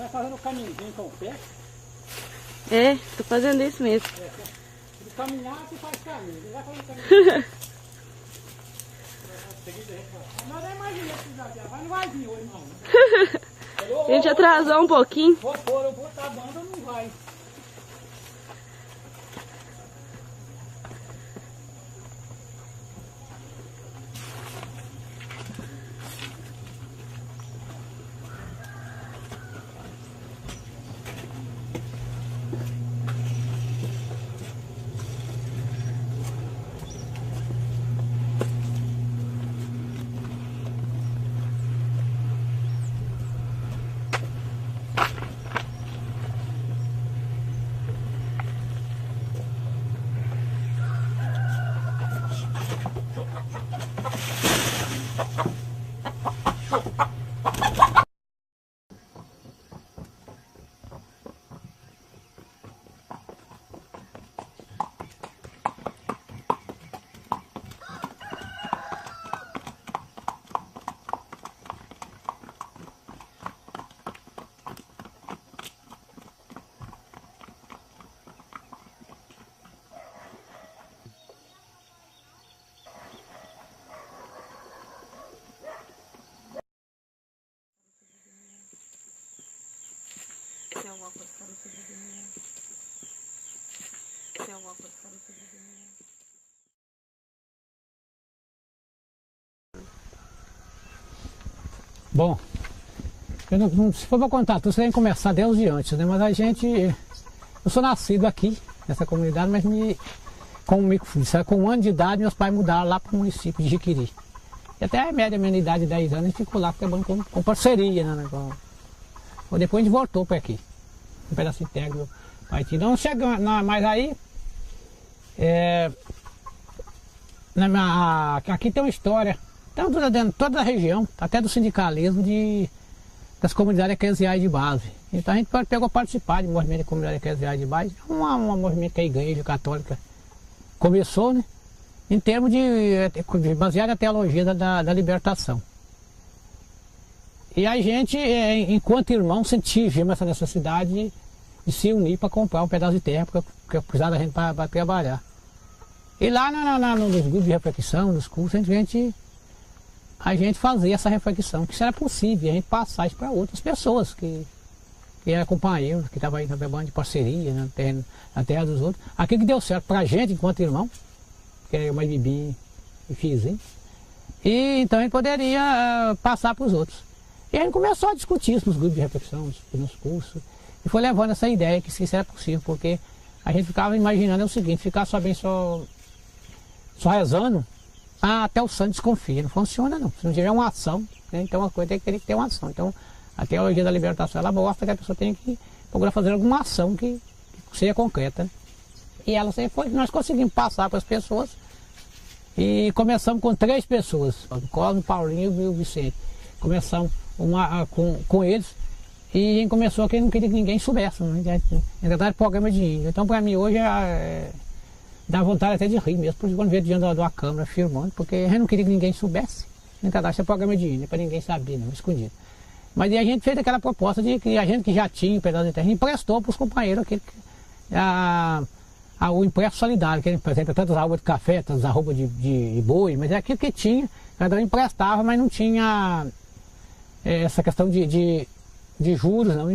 Vai fazendo o caminhozinho com o pé. É, tô fazendo isso mesmo. De caminhar, você faz caminho. Você vai fazendo caminho. Mas não imagina que vai, não vai vir hoje não. A gente atrasou um pouquinho. Vou pôr, eu vou botar a banda, não vai. Bom, se for para contar tudo, você tem que começar desde antes, né? Mas a gente, eu sou nascido aqui, nessa comunidade, mas com 1 ano de idade, meus pais mudaram lá para o município de Jiquiri. E até a média minha idade de 10 anos, a gente ficou lá trabalhando com parceria, né? Depois a gente voltou para aqui, um pedacinho de terra do pai tinha. Não chegamos, mas aí, aqui tem uma história. Então, dentro de toda a região, até do sindicalismo das comunidades eclesiais de base. Então a gente pegou a participar de movimento de comunidade eclesiais de base, um movimento que a Igreja Católica começou, né? Em termos baseado na teologia da libertação. E a gente, enquanto irmão, sentimos essa necessidade de se unir para comprar um pedaço de terra, porque precisava da gente para trabalhar. E lá nos grupos de reflexão, nos cursos, a gente fazia essa reflexão, que isso era possível, a gente passar isso para outras pessoas que eram companheiros, que estavam aí na banda de parceria, na terra dos outros. Aquilo que deu certo para a gente, enquanto irmão, que era mais Bibi e Fizinho, e então a gente poderia passar para os outros. E a gente começou a discutir isso nos grupos de reflexão, nos cursos, e foi levando essa ideia que isso era possível, porque a gente ficava imaginando o seguinte, ficar só rezando, até o santo desconfia, não funciona não. Se não tiver uma ação, né, então a coisa tem que ter uma ação. Então a teologia da libertação, ela mostra que a pessoa tem que procurar fazer alguma ação que seja concreta. Né? E ela sempre foi, nós conseguimos passar para as pessoas e começamos com 3 pessoas, o Cosme, o Paulinho e o Vicente. Começamos com eles e a gente começou que não queria que ninguém soubesse, né? Na verdade, programa de índio. Então para mim hoje dá vontade até de rir mesmo, porque quando veio diante da câmera filmando, porque a gente não queria que ninguém soubesse. Então, isso é programa de índio, para ninguém saber, não, escondido. Mas aí a gente fez aquela proposta de que a gente que já tinha o pedaço de terra, emprestou para os companheiros o empréstimo solidário, que ele apresenta tantas arrobas de café, tantas arrobas de boi, mas é aquilo que tinha, cada um emprestava, mas não tinha essa questão de juros, não,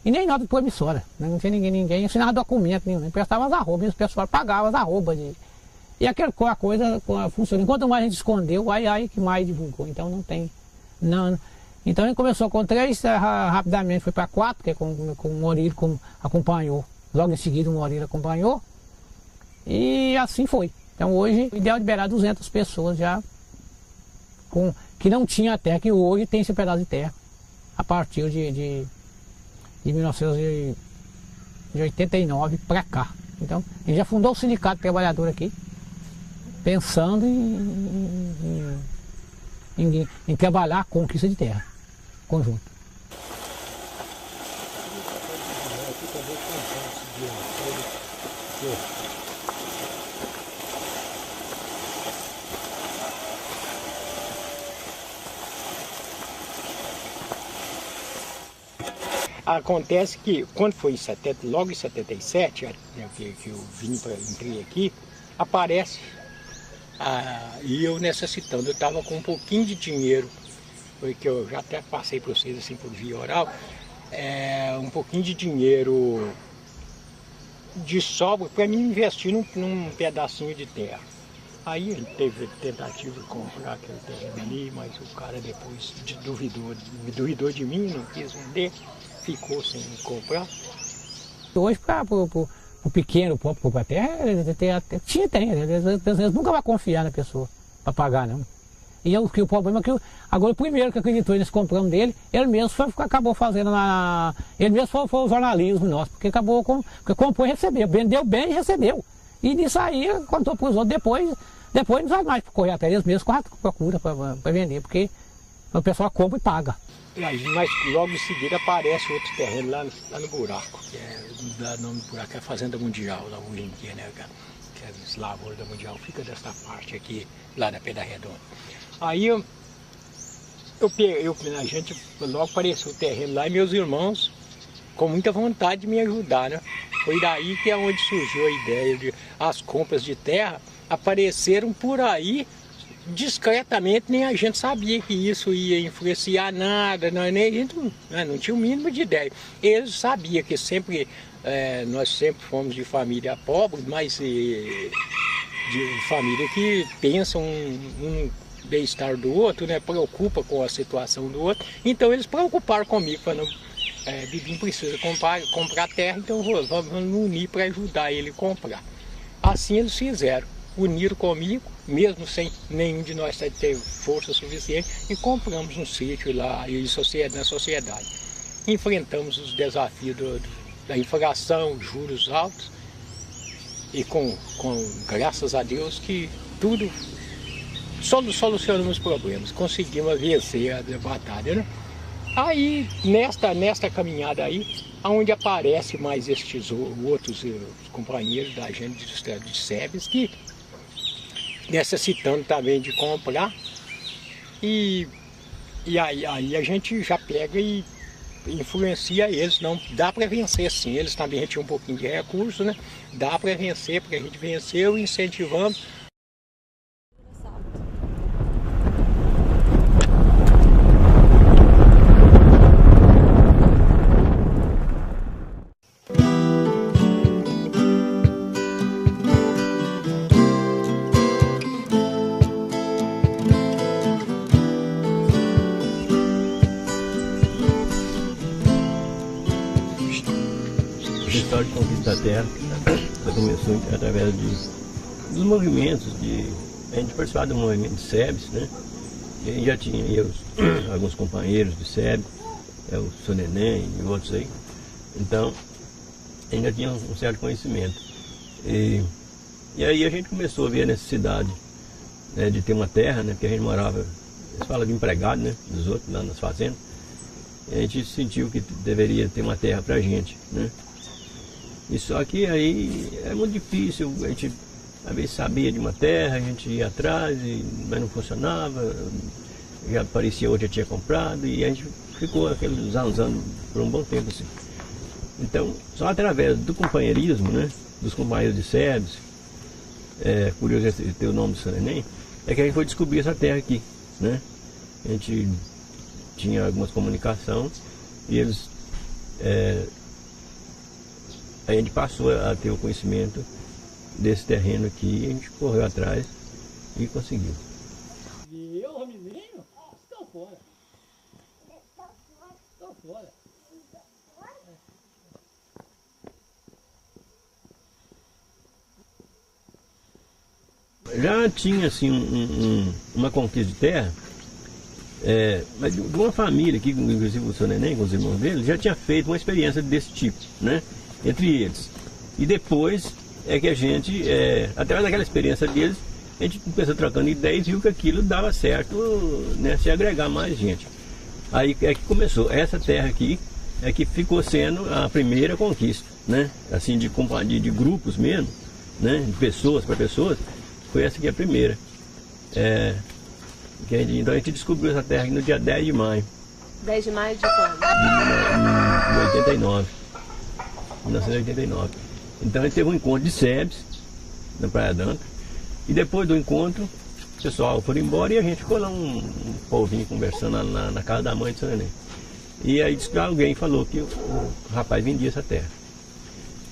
e nem nota de promissória, né? Não tinha ninguém assinava documento nenhum, emprestava as arrobas, e os pessoal pagava as arrobas. E a coisa funciona. Enquanto mais a gente escondeu, aí que mais divulgou, então não tem. Não. Então a gente começou com 3, rapidamente foi para 4, porque com o Murilo acompanhou, logo em seguida o Murilo acompanhou, e assim foi. Então hoje o ideal é liberar 200 pessoas já, que não tinha terra, que hoje tem esse pedaço de terra. A partir de 1989 para cá. Então, a gente já fundou o Sindicato de Trabalhador aqui, pensando em trabalhar a conquista de terra, conjunto. Acontece que quando foi logo em 77, né, que eu entrei aqui, aparece, e eu necessitando, eu estava com um pouquinho de dinheiro, foi que eu já até passei para vocês assim por via oral, um pouquinho de dinheiro de sobra para mim investir num pedacinho de terra. Aí ele teve tentativa de comprar aquele terreno ali, mas o cara depois duvidou de mim, não quis vender, ficou sem comprar. Hoje, para o pequeno, para a terra, eles nunca vão confiar na pessoa para pagar, não. E o problema é que agora o primeiro que acreditou nesse comprando dele, ele mesmo acabou fazendo ele mesmo foi o jornalismo nosso, porque porque comprou e recebeu, vendeu bem e recebeu. E nisso aí contou para os outros, depois não vai mais correr até eles mesmos, procura para vender, porque o pessoal compra e paga. Mas logo em seguida aparece outro terreno lá no buraco, que o nome do buraco é a Fazenda Mundial, lá hoje em dia, né? Que é as lavouras da Mundial, fica dessa parte aqui, lá da Pedra Redonda. Aí a gente logo apareceu o terreno lá e meus irmãos, com muita vontade de me ajudar, né? Foi daí que é onde surgiu a ideia de as compras de terra apareceram por aí discretamente, nem a gente sabia que isso ia influenciar nada, nem a gente não tinha o mínimo de ideia. Eles sabiam que nós sempre fomos de família pobre, mas de família que pensa um bem-estar do outro, né? Preocupa com a situação do outro. Então eles preocuparam comigo, falando, Bibinho precisa comprar terra, então vamos nos unir para ajudar ele a comprar. Assim eles fizeram, uniram comigo, mesmo sem nenhum de nós ter força suficiente, e compramos um sítio lá na sociedade. Enfrentamos os desafios da inflação, juros altos, e com graças a Deus que tudo solucionamos os problemas, conseguimos vencer a batalha, né? Aí, nesta caminhada aí, onde aparece mais estes outros companheiros da gente de SEBS, que necessitando também de comprar, e aí a gente já pega e influencia eles. Não dá para vencer sim, eles também tinham um pouquinho de recurso, né? Dá para vencer, porque a gente venceu, incentivamos. A história de conquista da terra começou através dos movimentos, a gente participava do movimento de SEBS, né? E a gente já tinha alguns companheiros de SEBS, o Sr. Neném e outros aí. Então, a gente já tinha um certo conhecimento. E aí a gente começou a ver a necessidade, né, de ter uma terra, né? Porque a gente morava, eles falam de empregado, né? Dos outros, lá nas fazendas. E a gente sentiu que deveria ter uma terra pra gente, né? E só que aí é muito difícil, a gente às vezes sabia de uma terra, a gente ia atrás, mas não funcionava, já aparecia outra, já tinha comprado, e a gente ficou aqueles anos por um bom tempo assim. Então, só através do companheirismo, né, dos companheiros de SEBS, curioso ter o nome do Sr. Neném, é que a gente foi descobrir essa terra aqui, né? A gente tinha algumas comunicações e eles... a gente passou a ter o conhecimento desse terreno aqui, a gente correu atrás e conseguiu. E eu, Ramizinho, estou fora. Estou fora. Já tinha assim uma conquista de terra, mas de uma família aqui, inclusive o Sr. Neném, com os irmãos dele, já tinha feito uma experiência desse tipo, né? Entre eles. E depois é que a gente, através daquela experiência deles, a gente começou trocando ideias e viu que aquilo dava certo, né, se agregar mais gente. Aí é que começou. Essa terra aqui é que ficou sendo a primeira conquista, né? Assim, de grupos mesmo, né? De pessoas para pessoas, foi essa aqui a primeira. Então a gente descobriu essa terra aqui no dia 10 de maio. 10 de maio de quando? em 89. 1989. Então a gente teve um encontro de SEBS na Praia d'Ancra. E depois do encontro, o pessoal foi embora e a gente ficou lá um povinho conversando na casa da mãe de São Neném. E aí disse que alguém falou que o rapaz vendia essa terra.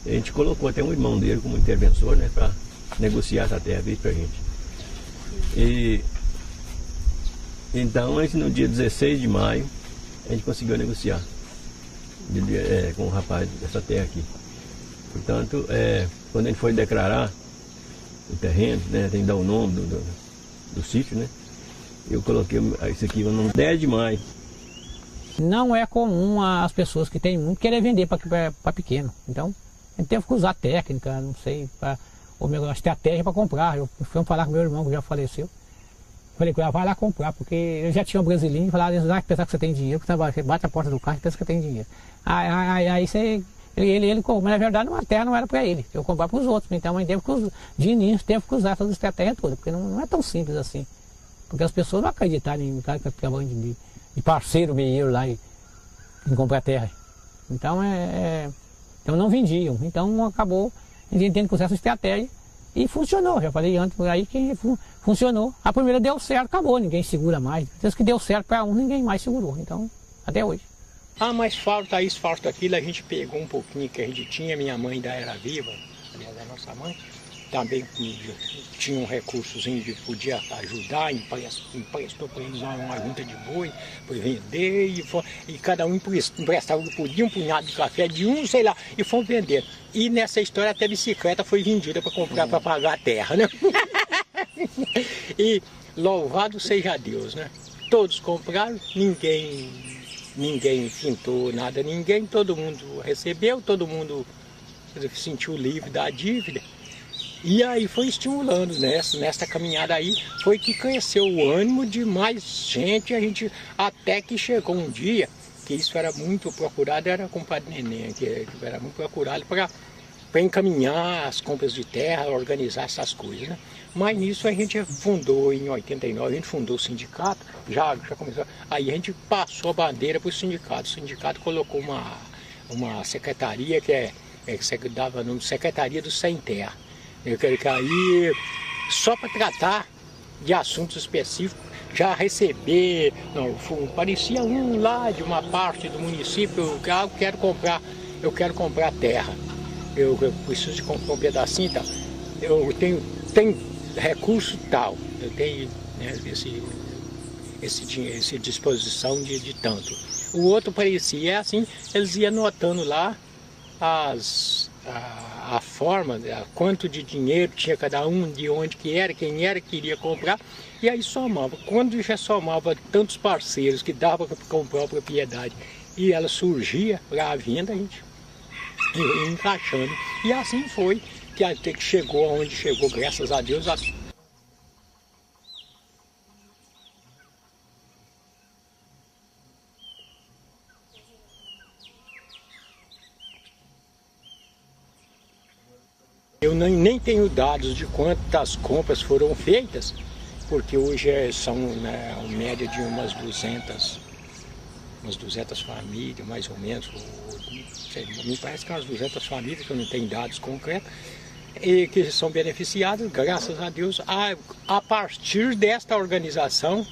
A gente colocou até um irmão dele como interventor, né, para negociar essa terra pra gente. E então, no dia 16 de maio, a gente conseguiu negociar com o rapaz dessa terra aqui. Portanto, quando a gente foi declarar o terreno, né, tem que dar o nome do sítio, né? Eu coloquei isso aqui no 10 de maio. Não é comum as pessoas que têm muito querer vender para pequeno. Então, a gente teve que usar técnica, não sei, ou melhor, estratégia para comprar. Eu fui falar com meu irmão que já faleceu. Falei com ele, vai lá comprar, porque eu já tinha um brasileiro e falava, pensar que você tem dinheiro, você bate a porta do carro e pensa que tem dinheiro. Aí você, ele comprou, mas na verdade a terra não era para ele, eu comprava para os outros. Então a gente de início teve que usar essas estratégias todas, porque não é tão simples assim. Porque as pessoas não acreditaram em cara que acabam de parceiro meio lá em comprar terra. Então então não vendiam. Então acabou a gente tendo que usar essa estratégia. E funcionou, já falei antes aí que funcionou. A primeira deu certo, acabou, ninguém segura mais. Desde que deu certo para um, ninguém mais segurou. Então, até hoje. Ah, mas falta isso, falta aquilo. A gente pegou um pouquinho que a gente tinha. Minha mãe ainda era viva, aliás, a nossa mãe. Também tinha um recursozinho que podia ajudar, emprestou para eles uma junta de boi, para vender, e cada um emprestava o que podia, um punhado de café de um, sei lá, e fomos vender. E nessa história até a bicicleta foi vendida para comprar, para pagar a terra, né? E louvado seja Deus, né? Todos compraram, ninguém fintou nada, todo mundo recebeu, todo mundo sentiu livre da dívida. E aí foi estimulando nessa caminhada aí, foi que cresceu o ânimo de mais gente, até que chegou um dia, que isso era muito procurado, era com o Padre Neném, que era muito procurado para encaminhar as compras de terra, organizar essas coisas, né? Mas nisso a gente fundou, em 89, a gente fundou o sindicato, já começou, aí a gente passou a bandeira para o sindicato colocou uma secretaria que dava o nome de Secretaria do Sem Terra. Eu quero que aí, só para tratar de assuntos específicos, já receber, parecia um lá de uma parte do município, eu quero comprar terra, eu preciso de comprar um pedacinho e tal, eu tenho recurso tal, eu tenho, né, essa disposição de tanto. O outro parecia assim, eles iam anotando lá a forma, quanto de dinheiro tinha cada um, de onde que era, quem era que iria comprar, e aí somava. Quando já somava tantos parceiros que dava para comprar a propriedade e ela surgia para a venda, a gente ia encaixando. E assim foi que até que chegou aonde chegou, graças a Deus. Eu nem tenho dados de quantas compras foram feitas, porque hoje são, né, uma média de umas 200 famílias, mais ou menos. Me parece que umas 200 famílias, que eu não tenho dados concretos, e que são beneficiadas, graças a Deus, a partir desta organização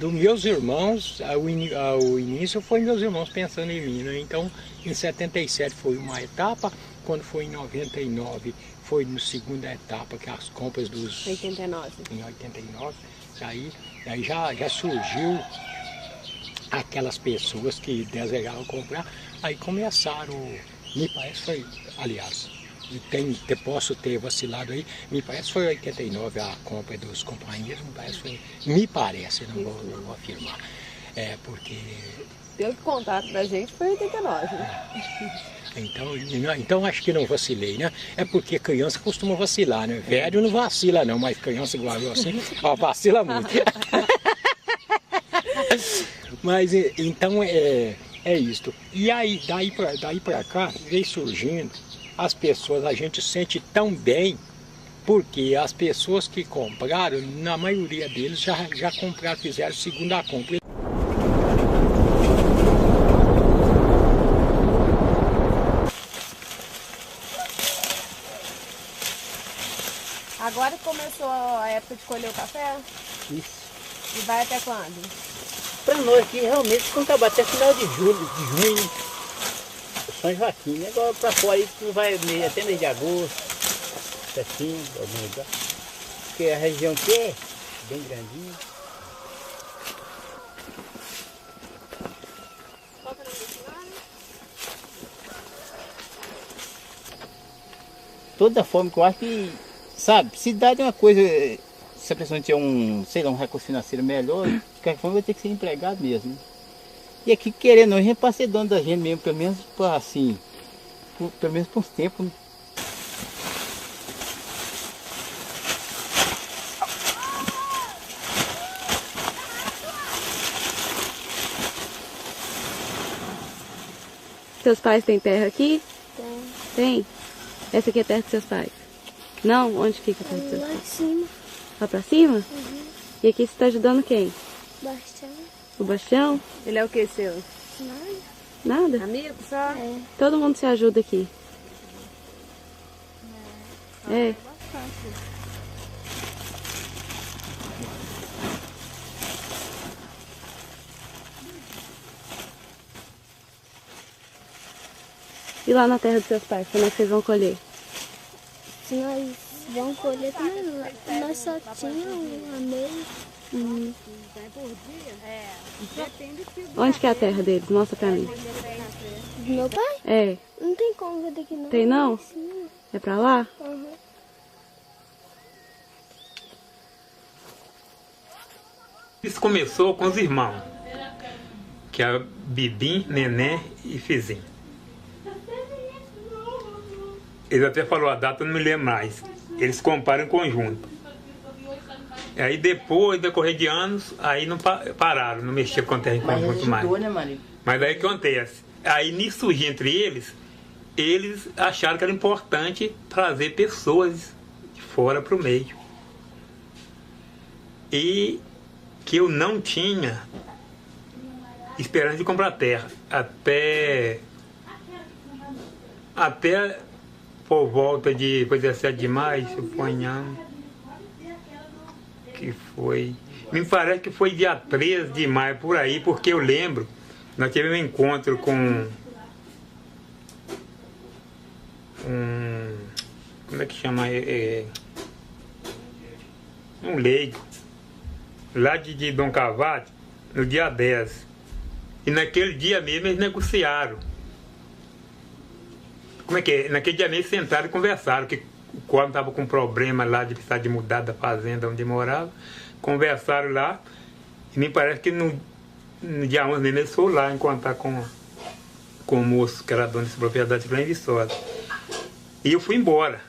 dos meus irmãos. O início foi meus irmãos pensando em mim, né? Então, em 77 foi uma etapa. Quando foi em 99, foi na segunda etapa, que as compras dos... 89. Em 89, aí já surgiu aquelas pessoas que desejavam comprar, aí começaram, me parece foi, aliás, posso ter vacilado aí, me parece que foi 89 a compra dos companheiros, me parece, não vou afirmar, porque... Pelo que contaram pra gente, foi 89, né? Então acho que não vacilei, né? É porque criança costuma vacilar, né? Velho não vacila não, mas criança igual eu assim, vacila muito. Mas então é isto. E aí, daí pra cá, veio surgindo as pessoas, a gente sente tão bem, porque as pessoas que compraram, na maioria deles já compraram, fizeram segunda compra. Agora começou a época de colher o café Isso. e vai até quando? Para nós aqui, realmente, quando acabar até final de julho, de junho, São Joaquim, né? Agora para fora aí, tu vai até mês de agosto, setembro, algum lugar. Porque a região aqui é bem grandinha. Qual que é o nome da senhora? Toda forma que eu acho que, sabe, cidade é uma coisa, se a pessoa tiver sei lá, um recurso financeiro melhor, de qualquer forma vai ter que ser empregado mesmo. Né? E aqui, querendo, a gente pode ser dono da gente mesmo, pelo menos para assim, pelo menos por uns tempos. Né? Seus pais têm terra aqui? Tem. Tem? Essa aqui é a terra dos seus pais? Não? Onde fica a terra dos seus Lá em pais? cima, Lá pra cima? E aqui você tá ajudando quem? bastante. O Bastião? Ele é o que seu? Nada. Nada? Amigo só? É. Todo mundo se ajuda aqui. É. E lá na terra dos seus pais, como é que vocês vão colher? Se nós vamos colher também, nós só tínhamos uma meia. Onde que é a terra deles? Mostra pra mim. Do meu pai? É. Não tem como ver daqui não. Tem não? Lá em cima. É pra lá? Uhum. Isso começou com os irmãos, que é Bibim, Nené e Fizinho. Eles até falaram a data, eu não me lembro mais. Eles compraram em conjunto. E aí depois, decorrer de anos, aí não pararam, não mexiam com terra em conjunto mais. Né, Maria? Mas aí o que acontece? Aí nisso surgiu entre eles acharam que era importante trazer pessoas de fora para o meio. E que eu não tinha esperança de comprar terra. Até por volta de 17 de maio, suponhamos, que foi... Me parece que foi dia 13 de maio, por aí, porque eu lembro, nós tivemos um encontro com como é que chama? Um leigo, lá de Dom Cavate, no dia 10. E naquele dia mesmo eles negociaram. Como é que é? Naquele dia mesmo sentaram e conversaram, que o Cosmo estava com problema lá de precisar de mudar da fazenda onde morava. Conversaram lá, e me parece que no dia 11 mesmo eles foram lá encontrar com o moço que era dono dessa propriedade de Grande Viçosa. E eu fui embora.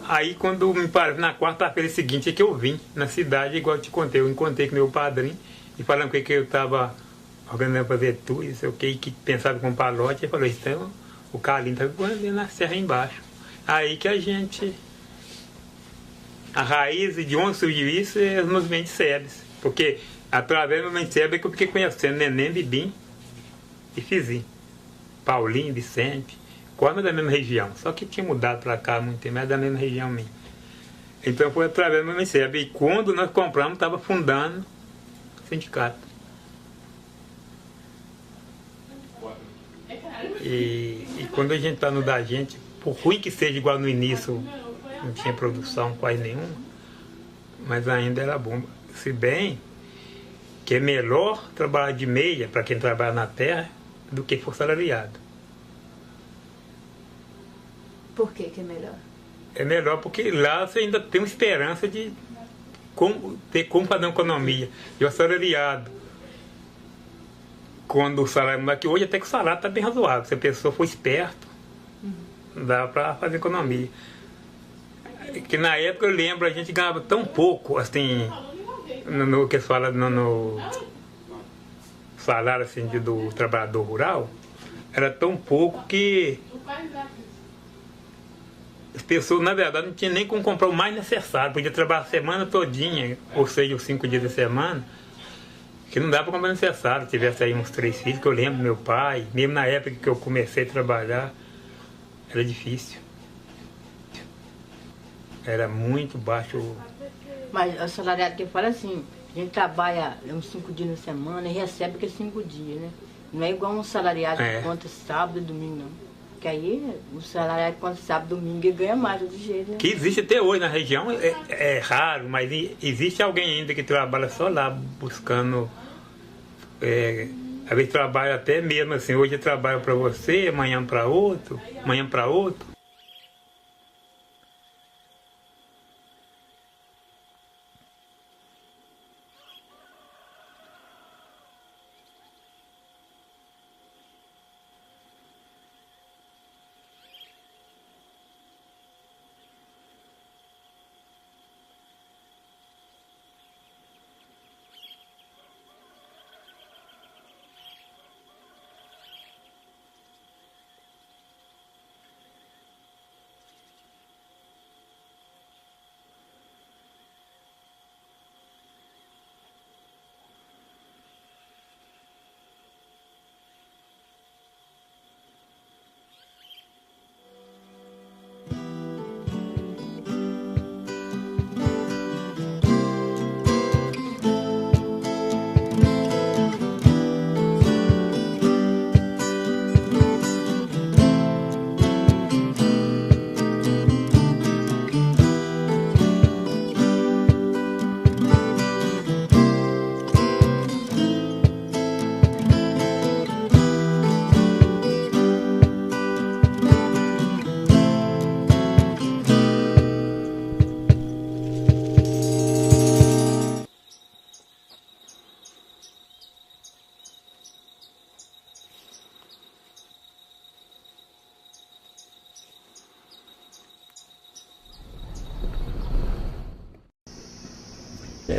Aí quando me parece, na quarta-feira seguinte é que eu vim na cidade, igual eu te contei, eu encontrei com meu padrinho e falando com ele que eu estava organizando para fazer tudo, não sei o que pensava com palote, ele falou, então o Carlinho está ali na serra embaixo. Aí que a gente, a raiz de onde surgiu isso é os movimentos SEBS, porque através do movimento SEBS é que eu fiquei conhecendo Neném, Bibim e Fizinho, Paulinho, Vicente, Cosmo é da mesma região, só que tinha mudado para cá há muito tempo, mas é da mesma região minha. Então foi através do movimento SEBS, e quando nós compramos, estava fundando o sindicato. E quando a gente está no da gente, por ruim que seja igual no início, não tinha produção quase nenhuma, mas ainda era bom. Se bem que é melhor trabalhar de meia para quem trabalha na terra do que for salariado. Por que é melhor? É melhor porque lá você ainda tem uma esperança de ter como fazer uma economia. E o salariado, quando o salário, mas que hoje até que o salário está bem razoável, se a pessoa for esperta, dá para fazer economia. Que na época eu lembro, a gente ganhava tão pouco, assim, no que se fala no salário assim, do trabalhador rural, era tão pouco que as pessoas, na verdade, não tinham nem como comprar o mais necessário, podia trabalhar a semana todinha, ou seja, os 5 dias da semana, que não dá para comprar o necessário. Tivesse aí uns 3 filhos, que eu lembro do meu pai, mesmo na época que eu comecei a trabalhar, era difícil. era muito baixo. Mas o salariado que fala assim, a gente trabalha uns 5 dias na semana e recebe aqueles 5 dias, né? Não é igual um salariado que conta sábado e domingo, não. Porque aí o salariado que conta sábado e domingo ele ganha mais do jeito, né? Que existe até hoje na região, é raro, mas existe alguém ainda que trabalha só lá buscando. Às vezes trabalha até mesmo assim, hoje eu trabalho para você, amanhã para outro, amanhã para outro.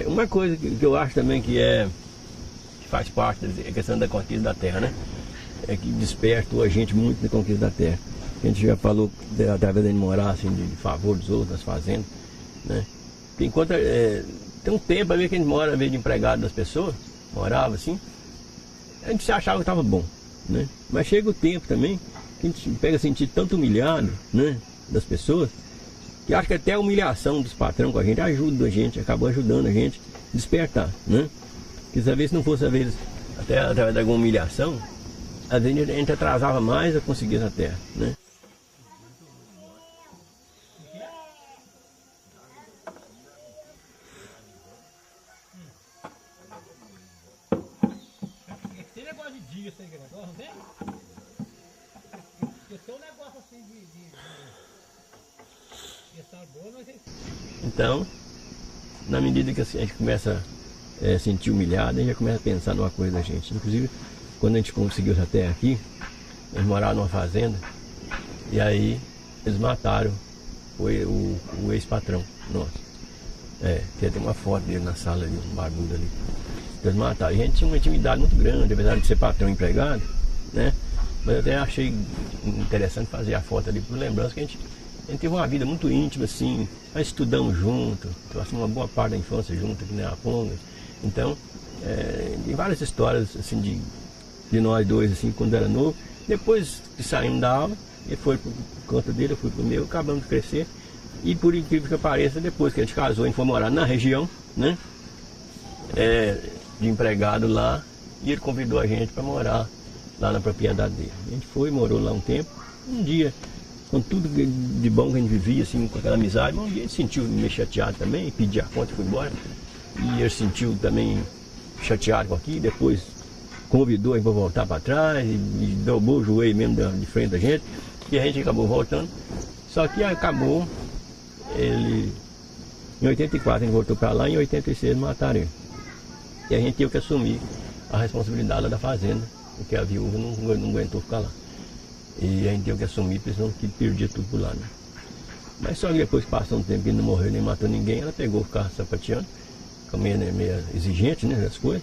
Uma coisa que eu acho também que faz parte da questão da conquista da terra, né? É que despertou a gente muito na conquista da terra. A gente já falou através de morar assim, de favor dos outros, das fazendas, né? Porque enquanto tem um tempo ali que a gente mora, às vezes, de empregado das pessoas, morava assim, a gente se achava que estava bom, né? Mas chega o tempo também que a gente pega a sentir tanto humilhado, né, das pessoas, que acho que até a humilhação dos patrões com a gente ajuda a gente, acabou ajudando a gente a despertar, né? Porque às vezes, se não fosse, às vezes, até através de alguma humilhação, às vezes a gente atrasava mais a conseguir essa terra, né? Tem negócio de dia, esse negócio, não tem? Tem um negócio assim de Então, na medida que a gente começa a sentir humilhado, a gente já começa a pensar numa coisa da gente. Inclusive, quando a gente conseguiu essa terra aqui, a gente morava numa fazenda, e aí eles mataram o ex-patrão nosso. Tem até uma foto dele na sala ali, um bagulho ali. Eles mataram. E a gente tinha uma intimidade muito grande, apesar de ser patrão e empregado, né? Mas eu até achei interessante fazer a foto ali por lembrança que a gente teve uma vida muito íntima, assim, nós estudamos junto, passamos uma boa parte da infância junto aqui na Arapongas. Então, tem várias histórias assim de nós dois, assim, quando era novo. Depois que saímos da aula, ele foi pro canto dele, eu fui pro meu, acabamos de crescer. E por incrível que pareça, depois que a gente casou, a gente foi morar na região, né? De empregado lá, e ele convidou a gente para morar lá na propriedade dele. A gente foi, morou lá um tempo. Um dia, com tudo de bom que a gente vivia, assim, com aquela amizade, um dia ele se sentiu meio chateado também, pediu a conta e foi embora. E ele se sentiu também chateado com aquilo, depois convidou a gente para voltar para trás, e dobrou o joelho mesmo de frente da gente, e a gente acabou voltando. Só que acabou, em 84 a gente voltou para lá, e em 86 mataram ele. E a gente teve que assumir a responsabilidade lá da fazenda, porque a viúva não aguentou ficar lá. E a gente teve que assumir, porque senão que perdia tudo por lá, né? Mas só que depois que passou um tempo que ele não morreu nem matou ninguém, ela pegou o carro sapateando, meio exigente, né, das coisas,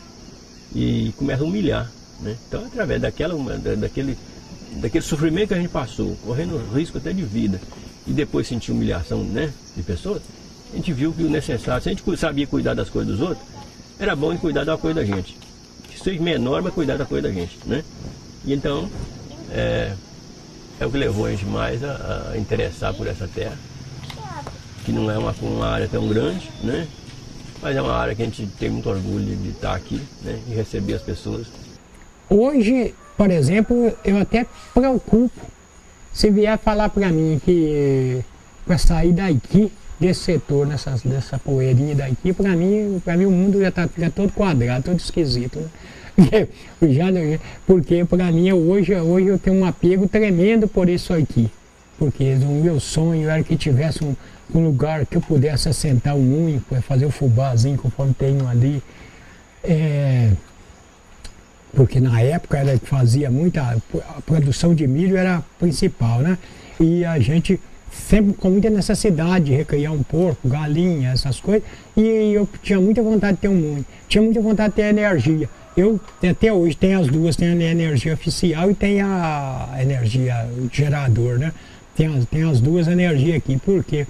e começa a humilhar, né? Então, através daquele sofrimento que a gente passou, correndo risco até de vida, e depois sentir humilhação, né, de pessoas, a gente viu que o necessário, se a gente sabia cuidar das coisas dos outros, era bom de cuidar da coisa da gente. Que seja menor, mas cuidar da coisa da gente, né? E então, é o que levou a gente mais a interessar por essa terra. que não é uma área tão grande, né? Mas é uma área que a gente tem muito orgulho de estar aqui, né? E receber as pessoas. Hoje, por exemplo, eu até preocupo se vier falar para mim que para sair daqui, desse setor, dessa poeirinha daqui, para mim o mundo já está todo quadrado, todo esquisito, né? Porque para mim hoje eu tenho um apego tremendo por isso aqui. Porque o meu sonho era que tivesse um lugar que eu pudesse assentar um único, fazer o fubazinho conforme tem ali. Porque na época era que fazia a produção de milho era a principal, né? E a gente sempre com muita necessidade de recriar um porco, galinha, essas coisas. E eu tinha muita vontade de ter um moinho, tinha muita vontade de ter energia. Eu até hoje tenho as duas, tem a energia oficial e tem a energia gerador, né? Tem as duas energias aqui, porque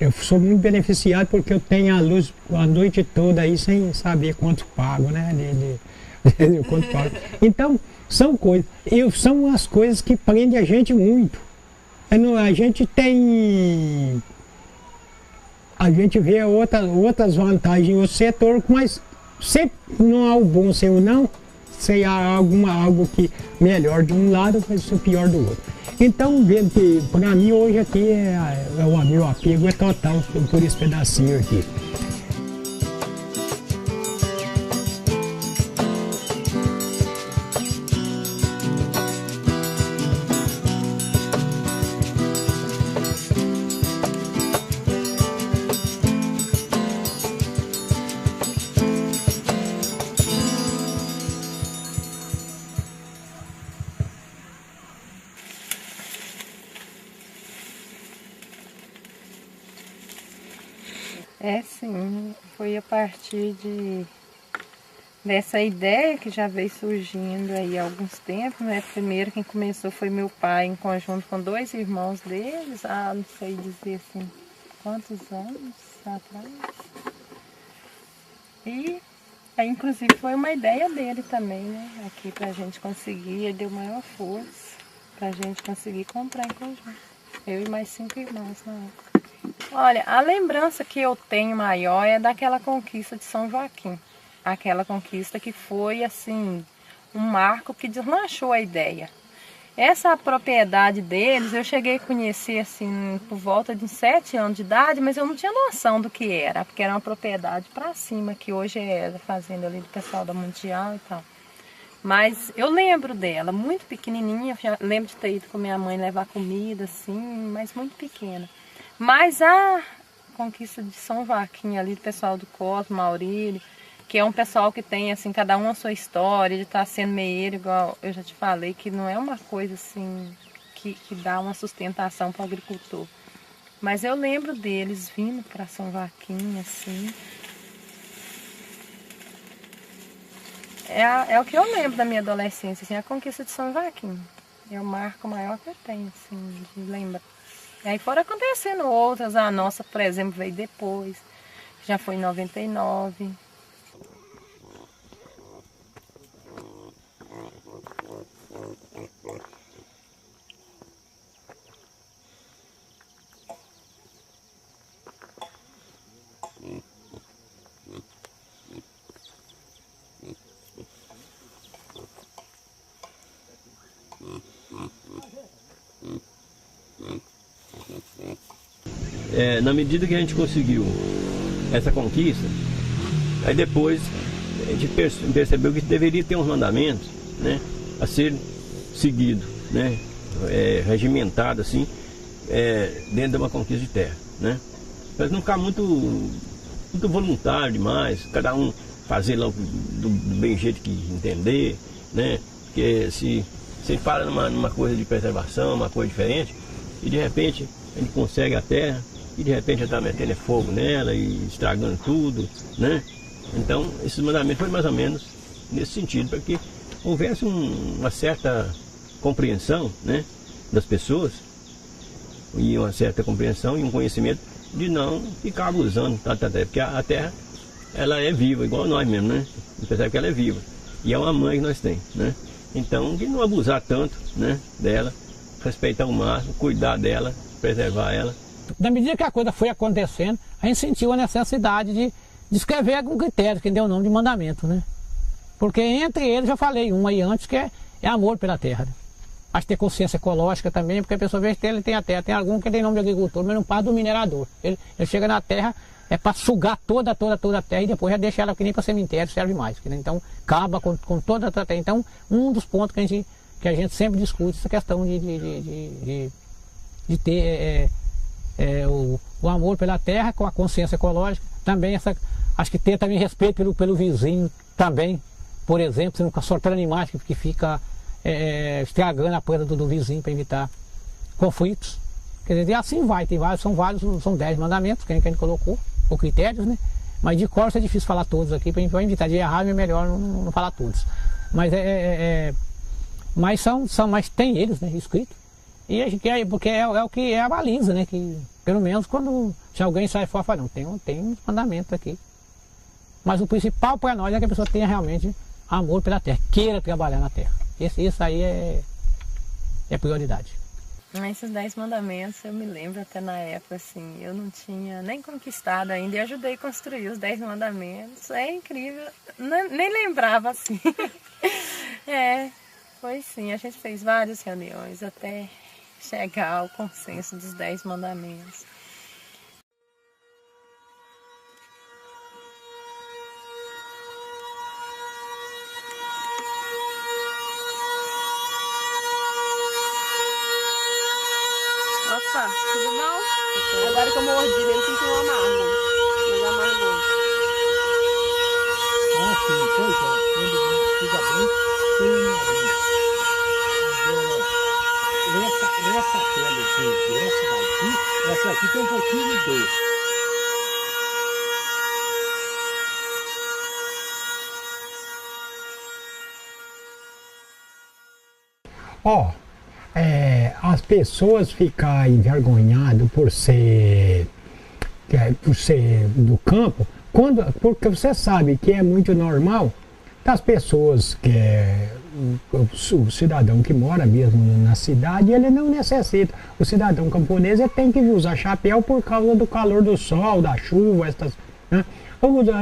eu sou muito beneficiado porque eu tenho a luz a noite toda aí sem saber quanto pago, né? Quanto pago. Então, são as coisas que prendem a gente muito. A gente tem... A gente vê outras vantagens no setor, mas sempre não há o bom sem o não, sem algo que melhor de um lado, mas o pior do outro. Então, vendo que para mim hoje aqui o meu apego é total por esse pedacinho aqui. Sim, foi a partir dessa ideia que já veio surgindo aí há alguns tempos, né? Primeiro quem começou foi meu pai, em conjunto com 2 irmãos deles, não sei dizer assim, quantos anos atrás. E aí, inclusive, foi uma ideia dele também, né? Aqui pra gente conseguir, ele deu maior força pra gente conseguir comprar em conjunto. Eu e mais 5 irmãos na época. Olha, a lembrança que eu tenho maior é daquela conquista de São Joaquim. Aquela conquista que foi, assim, um marco que deslanchou a ideia. Essa propriedade deles, eu cheguei a conhecer, assim, por volta de 7 anos de idade, mas eu não tinha noção do que era, porque era uma propriedade para cima, que hoje é a fazenda ali do pessoal da Mundial e tal. Mas eu lembro dela, muito pequenininha, já lembro de ter ido com minha mãe levar comida, assim, mas muito pequena. Mas a conquista de São Joaquim ali, do pessoal do Cosmo, Maurílio, que é um pessoal que tem, assim, cada um a sua história, de estar sendo meieiro, igual eu já te falei, que não é uma coisa, assim, que dá uma sustentação para o agricultor. Mas eu lembro deles vindo para São Joaquim, assim. É o que eu lembro da minha adolescência, assim, a conquista de São Joaquim. É o marco maior que eu tenho, assim, de lembrar. E aí foram acontecendo outras, a nossa, por exemplo, veio depois, já foi em 99. Na medida que a gente conseguiu essa conquista, aí depois a gente percebeu que deveria ter uns mandamentos, né, a ser seguido, né, regimentado assim, dentro de uma conquista de terra, né, para não ficar muito voluntário demais, cada um fazer lá do bem jeito que entender, né, porque se você para numa coisa de preservação, uma coisa diferente, e de repente a gente consegue a terra, e de repente já está metendo fogo nela e estragando tudo, né? Então, esses mandamentos foram mais ou menos nesse sentido, para que houvesse uma certa compreensão, né, das pessoas, e uma certa compreensão e um conhecimento de não ficar abusando, porque a terra, ela é viva, igual nós mesmo, né? Você percebe que ela é viva, e é uma mãe que nós temos, né? Então, de não abusar tanto, né, dela, respeitar o máximo, cuidar dela, preservar ela, Na medida que a coisa foi acontecendo, a gente sentiu a necessidade de escrever algum critério, que deu o nome de mandamento, né? Porque entre eles, já falei um aí antes, que é amor pela terra. Né? Acho que ter consciência ecológica também, porque a pessoa vê que ele tem a terra. Tem algum que tem nome de agricultor, mas não passa do minerador. Ele chega na terra, é para sugar toda a terra e depois já deixa ela que nem para cemitério, serve mais. Né? Então, acaba com toda a terra. Então, um dos pontos que a gente sempre discute, essa questão de ter o amor pela terra com a consciência ecológica. Também acho que ter também respeito pelo vizinho também. Por exemplo, você não fica soltando animais que fica estragando a coisa do vizinho para evitar conflitos. Quer dizer, assim vai, são 10 mandamentos que a gente colocou, ou critérios, né? Mas de cor é difícil falar todos aqui, para a gente vai evitar de errar, é melhor não falar todos. Mas mas tem eles, né, escrito. E a gente porque é o que é a baliza, né? Que pelo menos se alguém sai fora, fala, não, tem um mandamento aqui. Mas o principal para nós é que a pessoa tenha realmente amor pela terra, queira trabalhar na terra. Isso aí é prioridade. Esses 10 mandamentos, eu me lembro até na época, assim, eu não tinha nem conquistado ainda e ajudei a construir os 10 mandamentos. É incrível, nem lembrava assim. Foi sim, a gente fez várias reuniões até chegar ao consenso dos 10 mandamentos. Opa, tudo bom? Agora que eu mordi, ele sentiu um amargo. Mas amargou. Ah, sim, pois é. Quando fica bem, tem um nariz. Agora, essa pelezinha, essa daqui tem um pouquinho de doce. As pessoas ficam envergonhadas por ser do campo, porque você sabe que é muito normal das pessoas o cidadão que mora mesmo na cidade, ele não necessita. O cidadão camponês ele tem que usar chapéu por causa do calor do sol, da chuva, né?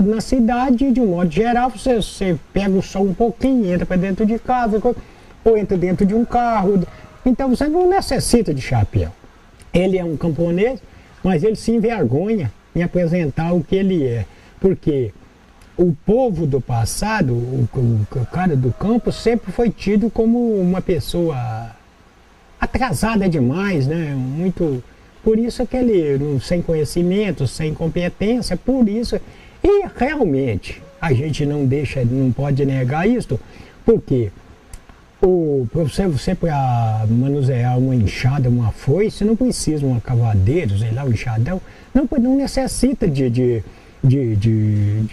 Na cidade, de um modo geral, você pega o sol um pouquinho, entra para dentro de casa, ou entra dentro de um carro. Então você não necessita de chapéu. Ele é um camponês, mas ele se envergonha em apresentar o que ele é. Porque o povo do passado, o cara do campo, sempre foi tido como uma pessoa atrasada demais, né? Por isso que ele, sem conhecimento, sem competência, por isso. E realmente, a gente não pode negar isso, porque você para manusear uma enxada, uma foice, não precisa uma cavadeira, sei lá, um enxadão, não necessita de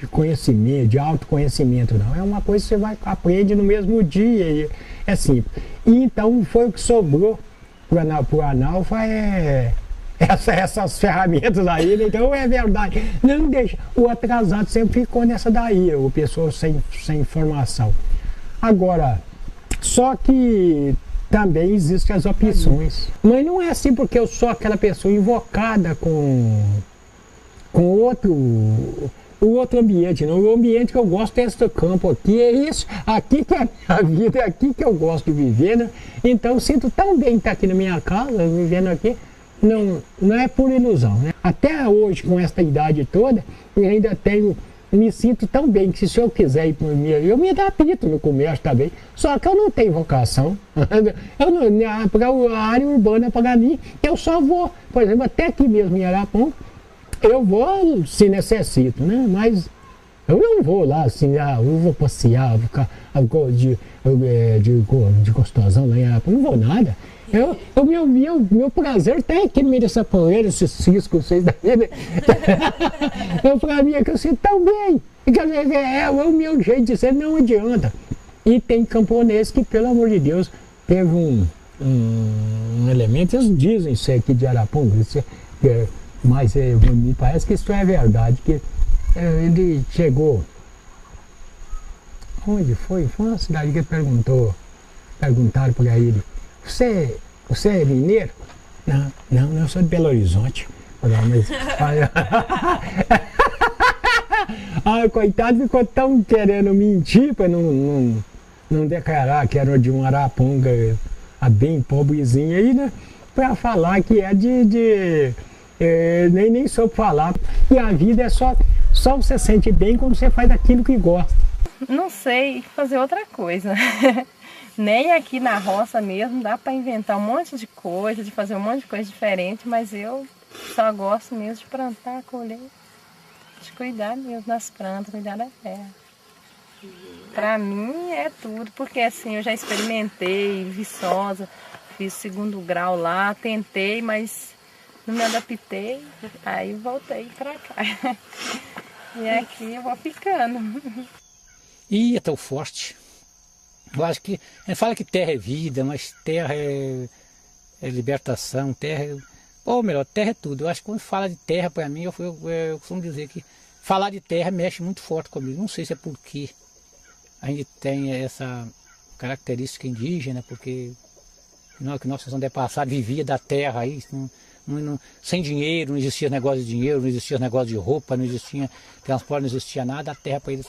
conhecimento, de autoconhecimento, não. É uma coisa que você aprende no mesmo dia, é simples. E então foi o que sobrou para o analfa, essas ferramentas aí, né? Então é verdade. Não deixa. O atrasado sempre ficou nessa daí, o pessoa sem informação. Agora, só que também existem as opções. Mas não é assim porque eu sou aquela pessoa invocada com o outro ambiente, não. O ambiente que eu gosto é esse campo aqui, é isso, aqui que é a minha vida, é aqui que eu gosto de viver, né? Então eu sinto tão bem estar aqui na minha casa, vivendo aqui, não é por ilusão, né? Até hoje, com essa idade toda, eu ainda me sinto tão bem que se eu quiser ir eu me adapto no comércio também, só que eu não tenho vocação. Para a área urbana, para mim, eu só vou, por exemplo, até aqui mesmo em Araponga, eu vou se necessito, né? Mas eu não vou lá assim, eu vou passear, vou ficar de gostosão lá em Araponga, não vou nada. Meu prazer tem aqui no meio dessa poeira, esses ciscos, vocês da vida. Pra mim é que eu sinto tão bem. É o meu jeito de ser, não adianta. E tem camponês que, pelo amor de Deus, teve um elemento, eles dizem isso aqui de Araponga, mas me parece que isso é verdade, que ele chegou. Onde foi? Foi uma cidade que perguntaram para ele. Você é mineiro? Não, eu sou de Belo Horizonte. Não, mas... Ah, coitado, ficou tão querendo mentir para não declarar que era de um Araponga bem pobrezinho aí, né? Para falar que é nem soube falar. E a vida é só você sente bem quando você faz aquilo que gosta. Não sei fazer outra coisa. Nem aqui na roça mesmo dá para inventar um monte de coisa, de fazer um monte de coisa diferente, mas eu só gosto mesmo de plantar, colher, de cuidar mesmo das plantas, cuidar da terra. Para mim é tudo, porque assim, eu já experimentei Viçosa, fiz 2º grau lá, tentei, mas não me adaptei, aí voltei para cá. E aqui eu vou ficando. Ih, é tão forte. Eu acho que, a gente fala que terra é vida, mas terra é libertação, ou melhor, terra é tudo. Eu acho que quando fala de terra para mim, eu costumo dizer que falar de terra mexe muito forte comigo. Não sei se é porque a gente tem essa característica indígena, porque que nossos antepassados viviam da terra aí, sem dinheiro, não existia negócio de dinheiro, não existia negócio de roupa, não existia transporte, não existia nada. A terra para eles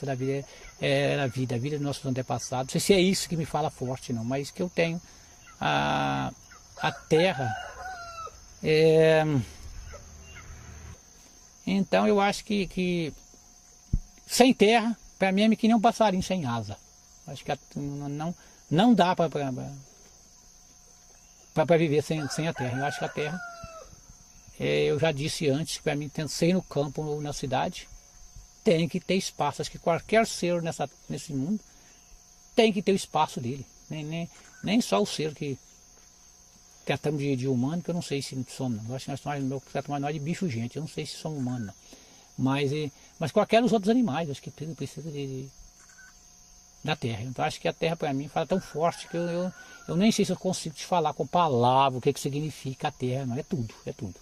era a vida dos nossos antepassados. Não sei se é isso que me fala forte, não, mas que eu tenho a terra. Então eu acho que sem terra, para mim é que nem um passarinho sem asa. Acho que não dá para viver sem a terra. Eu acho que a terra, eu já disse antes, que para mim, ser no campo ou na cidade, tem que ter espaço. Acho que qualquer ser nesse mundo tem que ter o espaço dele. Nem só o ser que tratamos de humano, que eu não sei se somos. Eu acho que nós tratamos de bicho gente, eu não sei se somos humanos, não. Mas qualquer dos outros animais, acho que tudo precisa da terra. Então acho que a terra para mim fala tão forte que eu nem sei se eu consigo te falar com palavras o que significa a terra, não. É tudo, é tudo.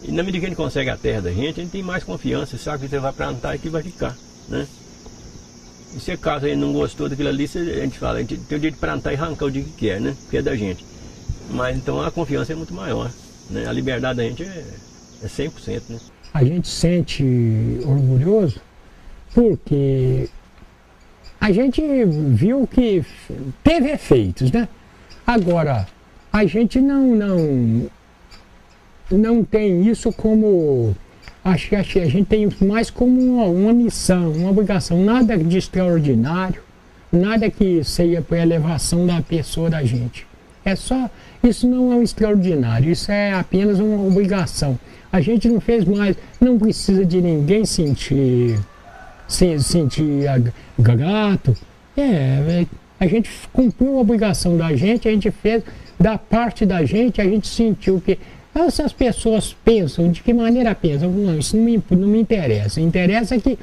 E na medida que a gente consegue a terra da gente tem mais confiança, sabe que você vai plantar e que vai ficar, né? E se caso ele não gostou daquilo ali, a gente fala, a gente tem o direito de plantar e arrancar o dia que quer, né? Porque é da gente. Mas então a confiança é muito maior, né? A liberdade da gente é 100%, né? A gente sente orgulhoso porque a gente viu que teve efeitos, né? Agora, a gente não tem isso como... Acho que a gente tem mais como uma missão, uma obrigação. Nada de extraordinário, nada que seja para elevação da pessoa da gente. É só... Isso não é um extraordinário, isso é apenas uma obrigação. A gente não fez mais, não precisa de ninguém sentir grato. A gente cumpriu a obrigação da gente, a gente fez da parte da gente, a gente sentiu que... Se as pessoas pensam, de que maneira pensam? Não, isso não me interessa. Interessa que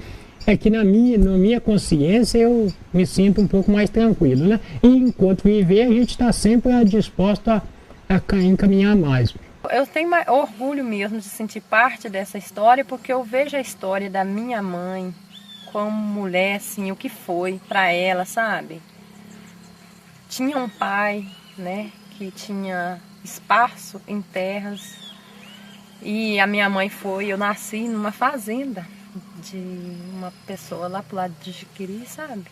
na minha consciência eu me sinto um pouco mais tranquilo, né? E enquanto viver, a gente está sempre disposto a encaminhar mais. Eu tenho orgulho mesmo de sentir parte dessa história, porque eu vejo a história da minha mãe como mulher, assim, o que foi para ela, sabe? Tinha um pai, né, que tinha esparso em terras, e a minha mãe eu nasci numa fazenda de uma pessoa lá pro lado de Jiquiri, sabe?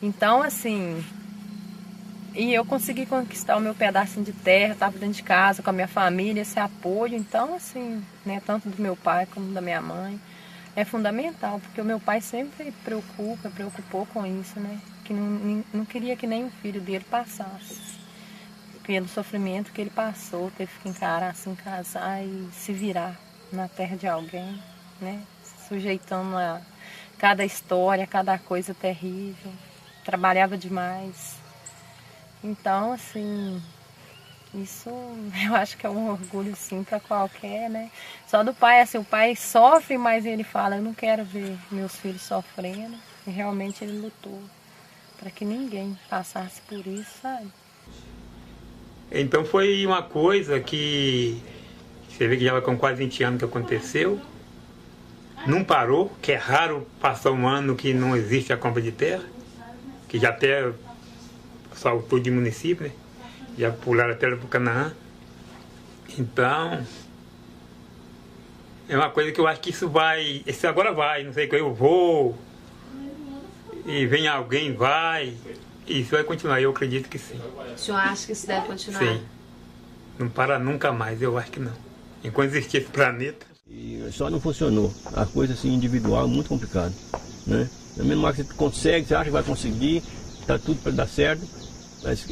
Então, assim, e eu consegui conquistar o meu pedacinho de terra, estava dentro de casa com a minha família, esse apoio. Então, assim, né, tanto do meu pai como da minha mãe, é fundamental, porque o meu pai sempre preocupou com isso, né? Que não queria que nem o filho dele passasse pelo sofrimento que ele passou, teve que encarar, assim, casar e se virar na terra de alguém, né? Sujeitando a cada história, cada coisa terrível. Trabalhava demais. Então, assim, isso eu acho que é um orgulho, sim, para qualquer, né? Só do pai, assim, o pai sofre, mas ele fala, eu não quero ver meus filhos sofrendo. E realmente ele lutou para que ninguém passasse por isso, sabe? Então foi uma coisa que você vê que já vai com quase 20 anos que aconteceu. Não parou, que é raro passar um ano que não existe a compra de terra, que já até saltou de município, né? já pularam até para o Canaã. Então, é uma coisa que eu acho que isso agora vai, não sei que eu vou, e vem alguém, vai, e isso vai continuar, eu acredito que sim. O senhor acha que isso deve continuar? Sim. Não para nunca mais, eu acho que não. Enquanto existir esse planeta. E só não funcionou. A coisa assim individual é muito complicada, né? Na mesma hora que você consegue, você acha que vai conseguir, tá tudo para dar certo, mas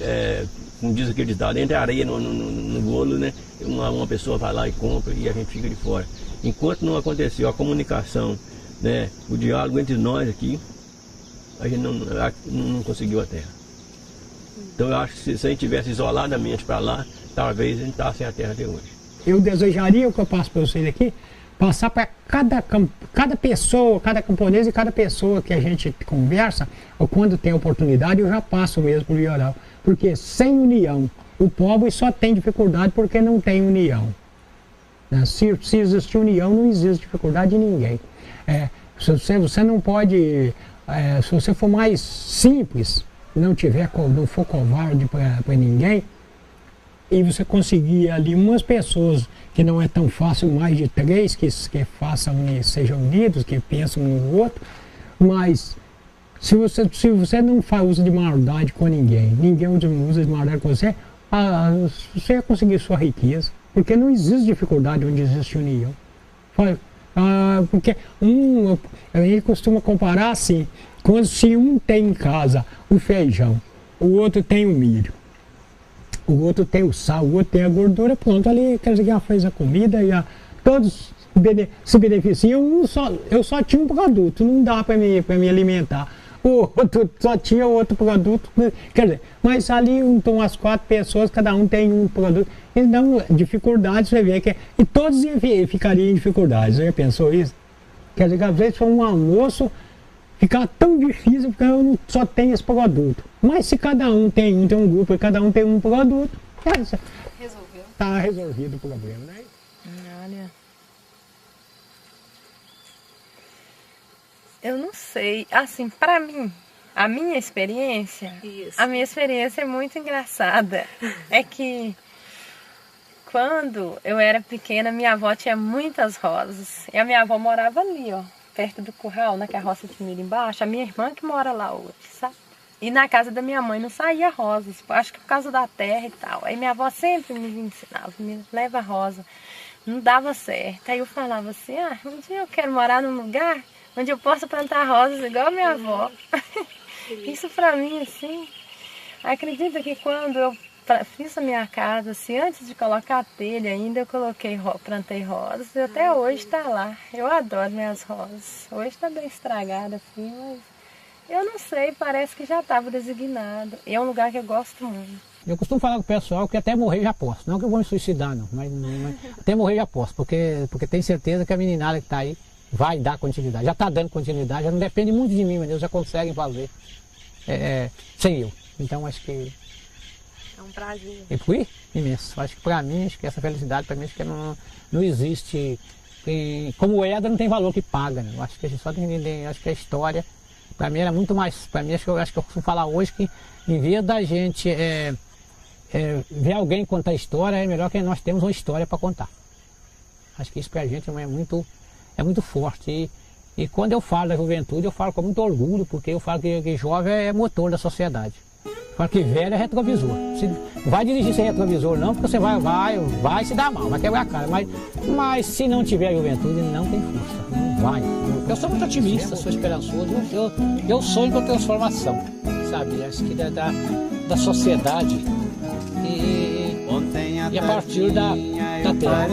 como diz aquele ditado, entra areia no bolo, né? Uma pessoa vai lá e compra e a gente fica de fora. Enquanto não aconteceu a comunicação, né, o diálogo entre nós aqui, a gente não conseguiu a terra. Então eu acho que se a gente tivesse isoladamente para lá, talvez a gente estasse sem a terra até hoje. Eu desejaria, o que eu passo para vocês aqui, passar para cada pessoa, cada camponês e cada pessoa que a gente conversa, ou quando tem oportunidade, eu já passo mesmo por via oral. Porque sem união, o povo só tem dificuldade porque não tem união. Se existir união, não existe dificuldade de ninguém. Você não pode, se você for mais simples, não for covarde para ninguém, e você conseguir ali umas pessoas que não é tão fácil, mais de 3 que sejam unidos, que pensam um no outro, mas se você não faz uso de maldade com ninguém usa de maldade com você, você vai conseguir sua riqueza, porque não existe dificuldade onde existe união. Porque a gente costuma comparar assim, se um tem em casa o feijão, o outro tem o milho, o outro tem o sal, o outro tem a gordura, pronto, ali quer dizer que já fez a comida, todos se beneficiam, eu só tinha um produto, não dá para me alimentar. O outro só tinha outro produto, quer dizer, mas ali estão as 4 pessoas, cada um tem um produto. Então, dificuldades, você vê que. E todos ficariam em dificuldades, você já pensou isso? Quer dizer, que às vezes foi um almoço, ficar tão difícil porque eu só tenho esse produto. Mas se cada um tem um grupo e cada um tem um produto, está resolvido o problema, né? Olha, eu não sei, assim, para mim, a minha experiência é muito engraçada. É que quando eu era pequena, minha avó tinha muitas rosas. E a minha avó morava ali, ó, perto do curral, na carroça de milho embaixo. A minha irmã que mora lá hoje, sabe? E na casa da minha mãe não saía rosas, acho que por causa da terra e tal. Aí minha avó sempre me ensinava, me leva rosa. Não dava certo. Aí eu falava assim, um dia eu quero morar num lugar onde eu possa plantar rosas igual a minha avó. Isso pra mim, assim, acredita que quando eu fiz a minha casa, assim, antes de colocar a telha ainda, eu plantei rosas e até hoje está lá. Eu adoro minhas rosas. Hoje está bem estragada, assim, mas eu não sei, parece que já estava designado. E é um lugar que eu gosto muito. Eu costumo falar com o pessoal que até morrer já posso. Não que eu vou me suicidar, não, mas até morrer já posso, porque tenho certeza que a meninada que está aí vai dar continuidade. Já está dando continuidade, já não depende muito de mim, mas eles já conseguem fazer sem eu. Então acho que é um prazer. E fui imenso. Acho que para mim, acho que essa felicidade para mim, acho que não existe. Como Éder não tem valor que paga, né? Eu acho que a gente só tem que entender, acho que a história para mim era muito mais. Para mim, acho que eu costumo falar hoje que em vez da gente ver alguém contar história, é melhor que nós temos uma história para contar. Acho que isso para a gente é muito forte. E quando eu falo da juventude, eu falo com muito orgulho, porque eu falo que jovem é motor da sociedade. Eu falo que velho é retrovisor. Não vai dirigir sem retrovisor não, porque você vai se dar mal, vai quebrar a cara. Mas se não tiver juventude, não tem força, não vai. Eu sou muito otimista, sou esperançoso, eu sonho com a transformação, sabe? Acho que da sociedade e a partir da terra.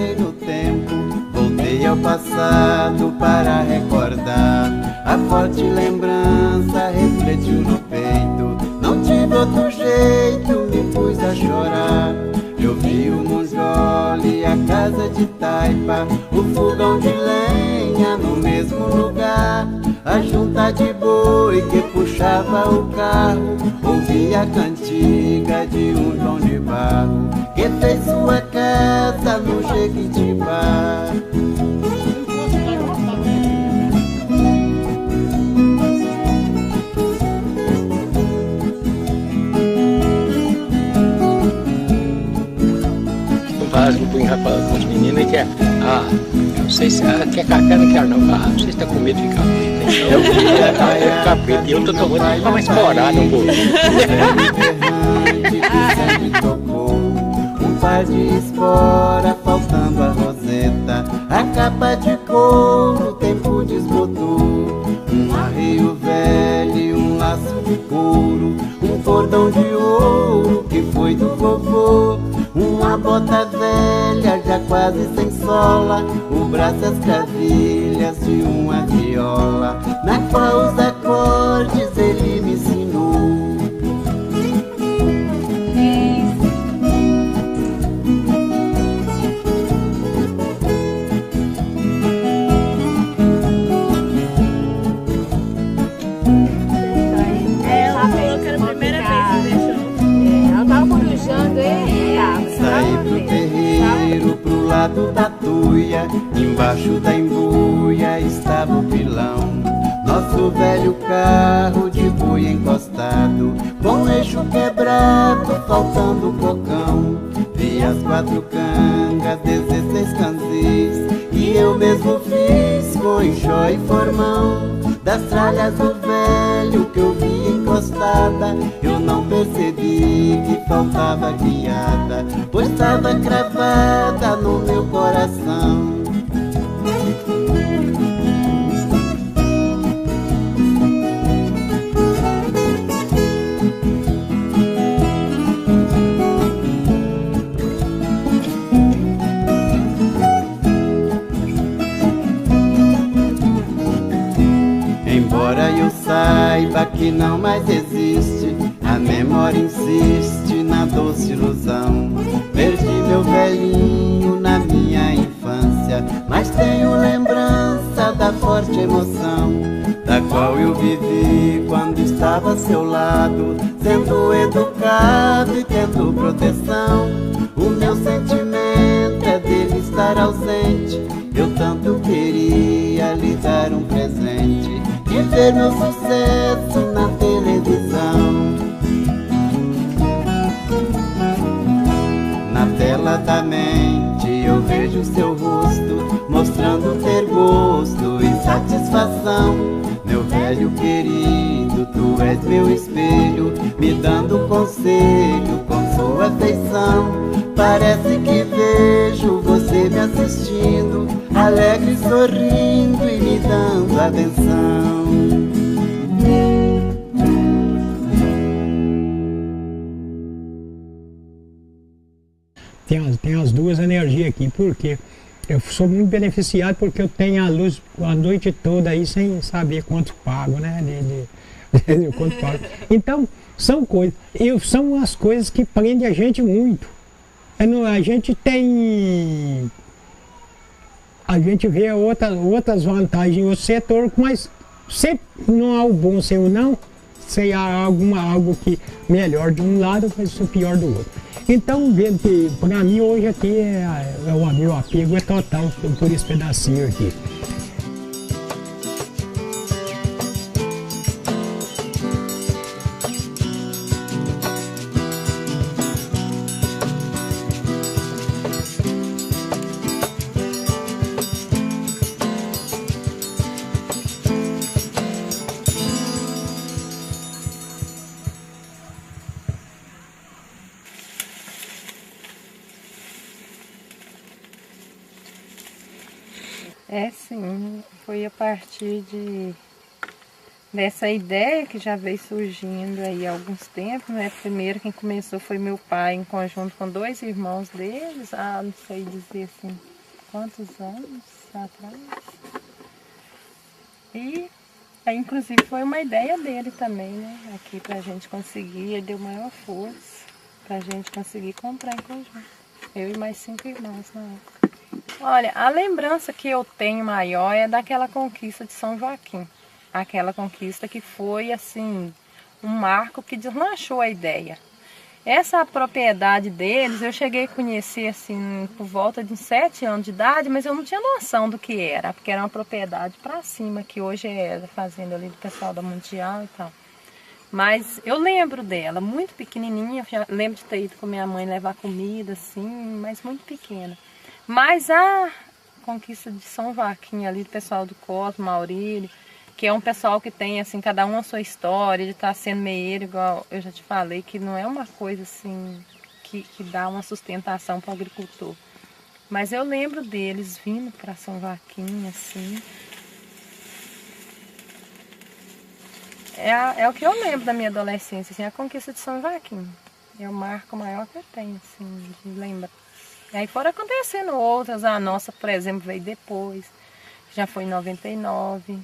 Voltei ao passado para recordar. A forte lembrança refletiu no peito. Não tive outro jeito, me pus a chorar. Eu vi o Monjole, a casa de taipa, o fogão de lenha no mesmo lugar, a junta de boi que puxava o carro. Ouvi a cantiga de um João de Barro que fez sua casa no Jequitibá. brincar com os meninos que não sei se quer café, não quero não. Não sei se tá com medo de capeta. Então, é capeta. E eu tô tomando pra ficar mais corado um pouco. Um par de espora, faltando a roseta. A capa de couro, o tempo desbotou. Um arreio velho e um laço de couro. Um cordão de ouro que foi do vovô. Uma bota velha, já quase sem sola. O braço as cravilhas de uma viola, na qual os acordes ele me ensinou. Saí pro terreiro, pro lado da tuia. Embaixo da embuia estava o pilão. Nosso velho carro de boi encostado, com eixo quebrado, faltando o cocão. Vi as 4 cangas, 16 canzis, que eu mesmo fiz com enxó e formão. Das tralhas do velho que eu vi encostada, eu não percebi que faltava guiada, pois estava cravada no meu coração. Embora eu saiba que não mais existe, a memória insiste na doce ilusão. Perdi meu velhinho na minha infância, mas tenho lembrança da forte emoção, da qual eu vivi quando estava a seu lado, sendo educado e tendo proteção. O meu sentimento é dele estar ausente, eu tanto queria lhe dar um presente e ver meu sucesso na televisão. Na tela da mente eu vejo seu rosto, mostrando ter gosto e satisfação. Meu velho querido, tu és meu espelho, me dando conselho com sua afeição. Parece que vejo você me assistindo, alegre, sorrindo e me dando a benção. Tem as duas energias aqui, porque eu sou muito beneficiado porque eu tenho a luz a noite toda aí sem saber quanto pago, né? Quanto pago. Então, são coisas, são as coisas que prendem a gente muito. A gente tem. A gente vê outras vantagens em outro setor, mas sempre não há o bom sem o não, sem algo que melhor de um lado, mas o pior do outro. Então, vendo que para mim hoje aqui o meu apego é total por esse pedacinho aqui. É sim, foi a partir dessa ideia que já veio surgindo aí há alguns tempos, né? Primeiro quem começou foi meu pai, em conjunto com 2 irmãos deles, não sei dizer assim, quantos anos atrás. E aí, inclusive, foi uma ideia dele também, né? Aqui pra gente conseguir, ele deu maior força pra gente conseguir comprar em conjunto. Eu e mais 5 irmãos na época. Olha, a lembrança que eu tenho maior é daquela conquista de São Joaquim. Aquela conquista que foi, assim, um marco que deslanchou a ideia. Essa propriedade deles, eu cheguei a conhecer, assim, por volta de 7 anos de idade, mas eu não tinha noção do que era, porque era uma propriedade para cima, que hoje é a fazenda ali do pessoal da Mundial e tal. Mas eu lembro dela, muito pequenininha, lembro de ter ido com minha mãe levar comida, assim, mas muito pequena. Mas a conquista de São Joaquim ali, do pessoal do Cosmo, Maurílio, que é um pessoal que tem, assim, cada um a sua história, de estar sendo meieiro, igual eu já te falei, que não é uma coisa, assim, que dá uma sustentação para o agricultor. Mas eu lembro deles vindo para São Joaquim, assim. É o que eu lembro da minha adolescência, assim, a conquista de São Joaquim. É o marco maior que eu tenho, assim, de lembrar. E aí foram acontecendo outras, a nossa, por exemplo, veio depois, já foi em 99.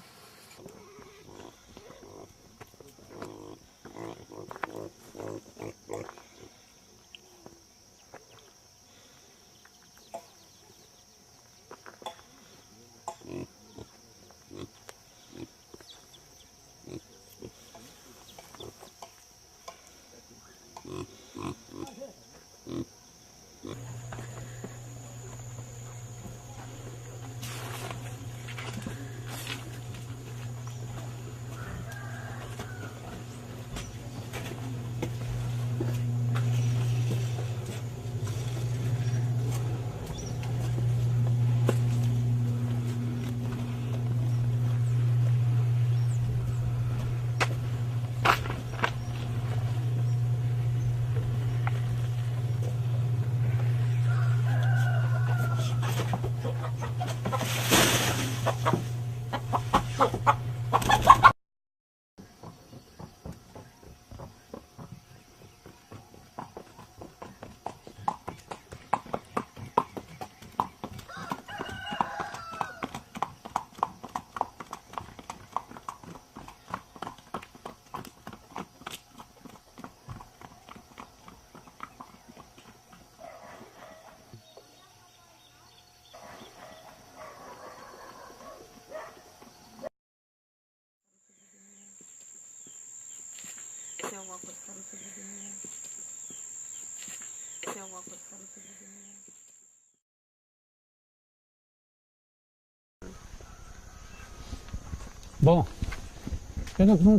Bom,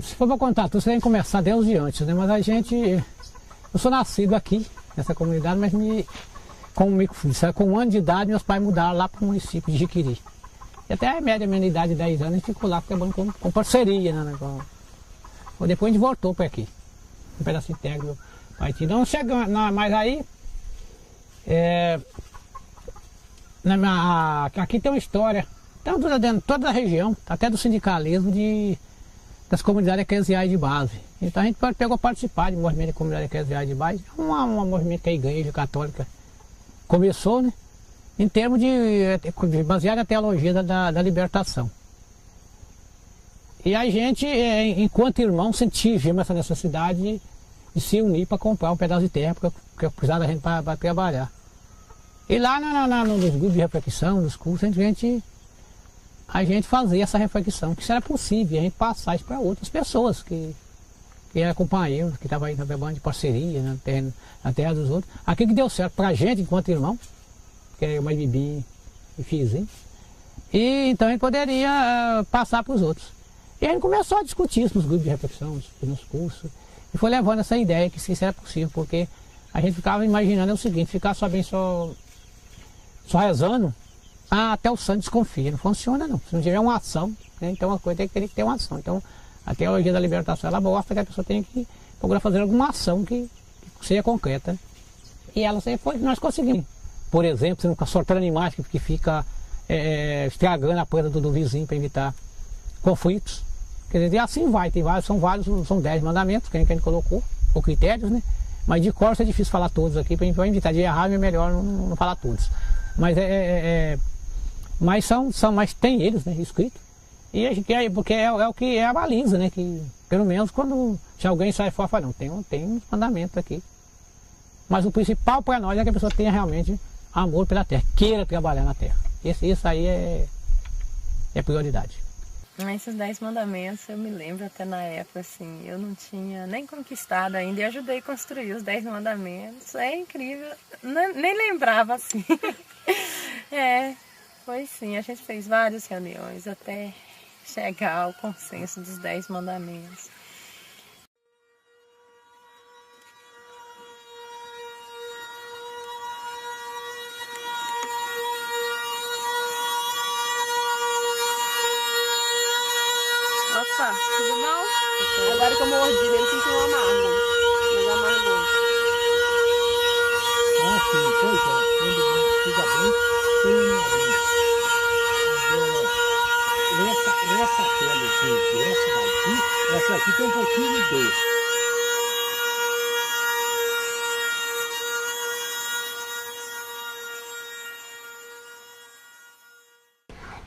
se for para contar tudo, você tem que começar desde antes, né? Mas a gente... Eu sou nascido aqui, nessa comunidade, mas com 1 ano de idade, meus pais mudaram lá para o município de Jiquiri. E até a média minha idade de 10 anos, a gente ficou lá trabalhando com parceria, né? Depois a gente voltou para aqui, um pedacinho de terra do pai. Não chegamos, mas aí... aqui tem uma história, dentro toda a região, até do sindicalismo das comunidades eclesiais de base. Então a gente pegou a participar de movimento de comunidade eclesiais de base, um movimento que a Igreja Católica começou, né? Em termos de baseado na teologia da libertação. E a gente, enquanto irmão, sentimos essa necessidade de se unir para comprar um pedaço de terra, porque precisava da gente para trabalhar. E lá nos grupos de reflexão, nos cursos, a gente fazia essa reflexão, que isso era possível, a gente passar isso para outras pessoas que eram companheiros, que estavam aí trabalhando de parceria, na terra dos outros. Aquilo que deu certo para a gente, enquanto irmão, que é mais Bibi e Fizinho, e então a gente poderia passar para os outros. E a gente começou a discutir isso nos grupos de reflexão, nos cursos, e foi levando essa ideia que isso era possível, porque a gente ficava imaginando o seguinte, ficar só rezando, até o santo desconfia, não funciona não. Se não tiver uma ação, né, então a coisa tem que ter uma ação. Então a teologia da libertação, ela mostra que a pessoa tem que procurar fazer alguma ação que seja concreta. Né? E ela nós conseguimos. Por exemplo, você não fica soltando animais que fica estragando a planta do vizinho para evitar conflitos. Quer dizer, assim vai, são 10 mandamentos que a gente colocou, ou critérios, né? Mas de cor é difícil falar todos aqui, para a gente vai evitar de errar, é melhor não falar todos. Mas mas tem eles, né, escrito. E a gente quer, porque é o que é a baliza, né? Que pelo menos se alguém sai fora, fala, não, tem um mandamento aqui. Mas o principal para nós é que a pessoa tenha realmente amor pela terra, queira trabalhar na terra. Isso aí é prioridade. Esses 10 mandamentos, eu me lembro até na época, assim, eu não tinha nem conquistado ainda e ajudei a construir os 10 mandamentos. É incrível, nem lembrava assim. Foi sim, a gente fez várias reuniões até chegar ao consenso dos 10 mandamentos.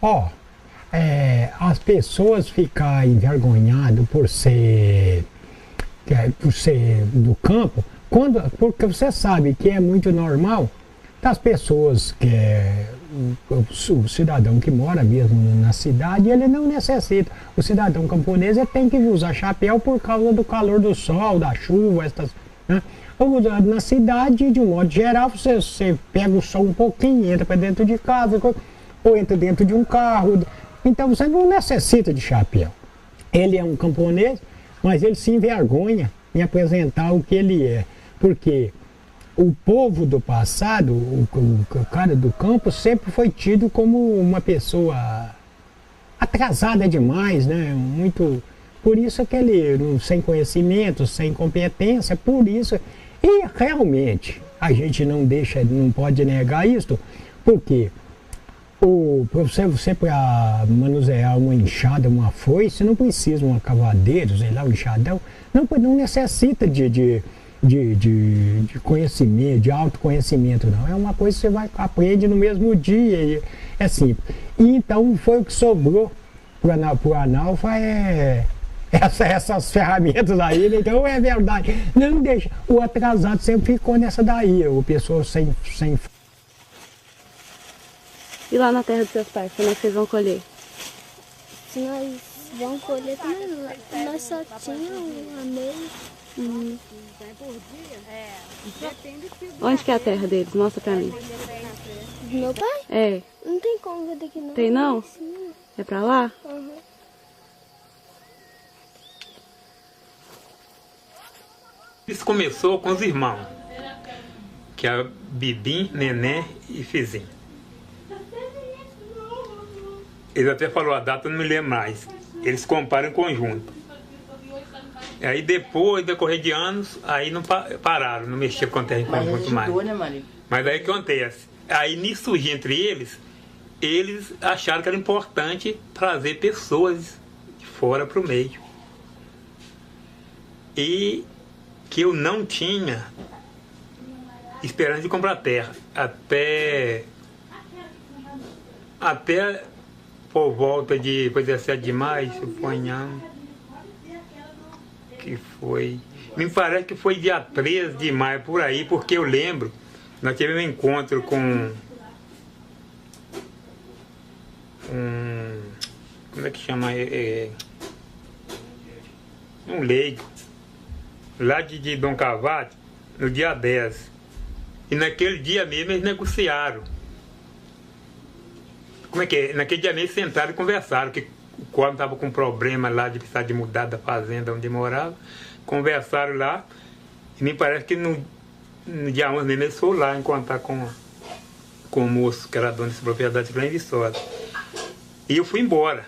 Ó, as pessoas ficam envergonhadas por ser do campo, porque você sabe que é muito normal das pessoas o cidadão que mora mesmo na cidade, ele não necessita. O cidadão camponês ele tem que usar chapéu por causa do calor do sol, da chuva, né? Na cidade, de um modo geral, você pega o sol um pouquinho, entra para dentro de casa, ou entra dentro de um carro. Então você não necessita de chapéu. Ele é um camponês, mas ele se envergonha em apresentar o que ele é. Porque o povo do passado, o cara do campo, sempre foi tido como uma pessoa atrasada demais, né? Muito. Por isso que ele, sem conhecimento, sem competência, por isso. E realmente, a gente não pode negar isso, porque você para manusear uma enxada, uma foice, não precisa uma cavadeira, sei lá, um enxadão, não necessita de conhecimento, de autoconhecimento, não. É uma coisa que você aprende no mesmo dia, é simples. E então foi o que sobrou para o analfa, essas ferramentas aí, então é verdade. Não deixa. O atrasado sempre ficou nessa daí, o pessoal sem. E lá na terra dos seus pais, como é que vocês vão colher? Se nós vamos colher também, nós só tínhamos uma meia. Onde que é a terra deles? Mostra pra mim. Do meu pai? É. Não tem como ver daqui não. Tem não? É pra lá? Uhum. Isso começou com os irmãos, que é Bibim, Nené e Fizinho. Eles até falaram a data, não me lembro mais. Eles compraram em conjunto. E aí depois, decorrer de anos, aí não pararam, não mexiam com a terra em conjunto mais. Né, Maria? Mas aí o que acontece? Aí nisso surgiu entre eles acharam que era importante trazer pessoas de fora para o meio. E que eu não tinha esperança de comprar terra. Até por volta de 17 de maio, suponhamos, que foi... Me parece que foi dia 13 de maio, por aí, porque eu lembro, nós tivemos um encontro com como é que chama? Um leigo, lá de Dom Cavate, no dia 10. E naquele dia mesmo eles negociaram. Como é que é? Naquele dia mesmo eles sentaram e conversaram, que o Cosmo estava com problema lá de precisar de mudar da fazenda onde morava. Conversaram lá, e me parece que no dia 11 mesmo eles foram lá encontrar com o moço que era dono dessa propriedade de Grande Viçosa. E eu fui embora.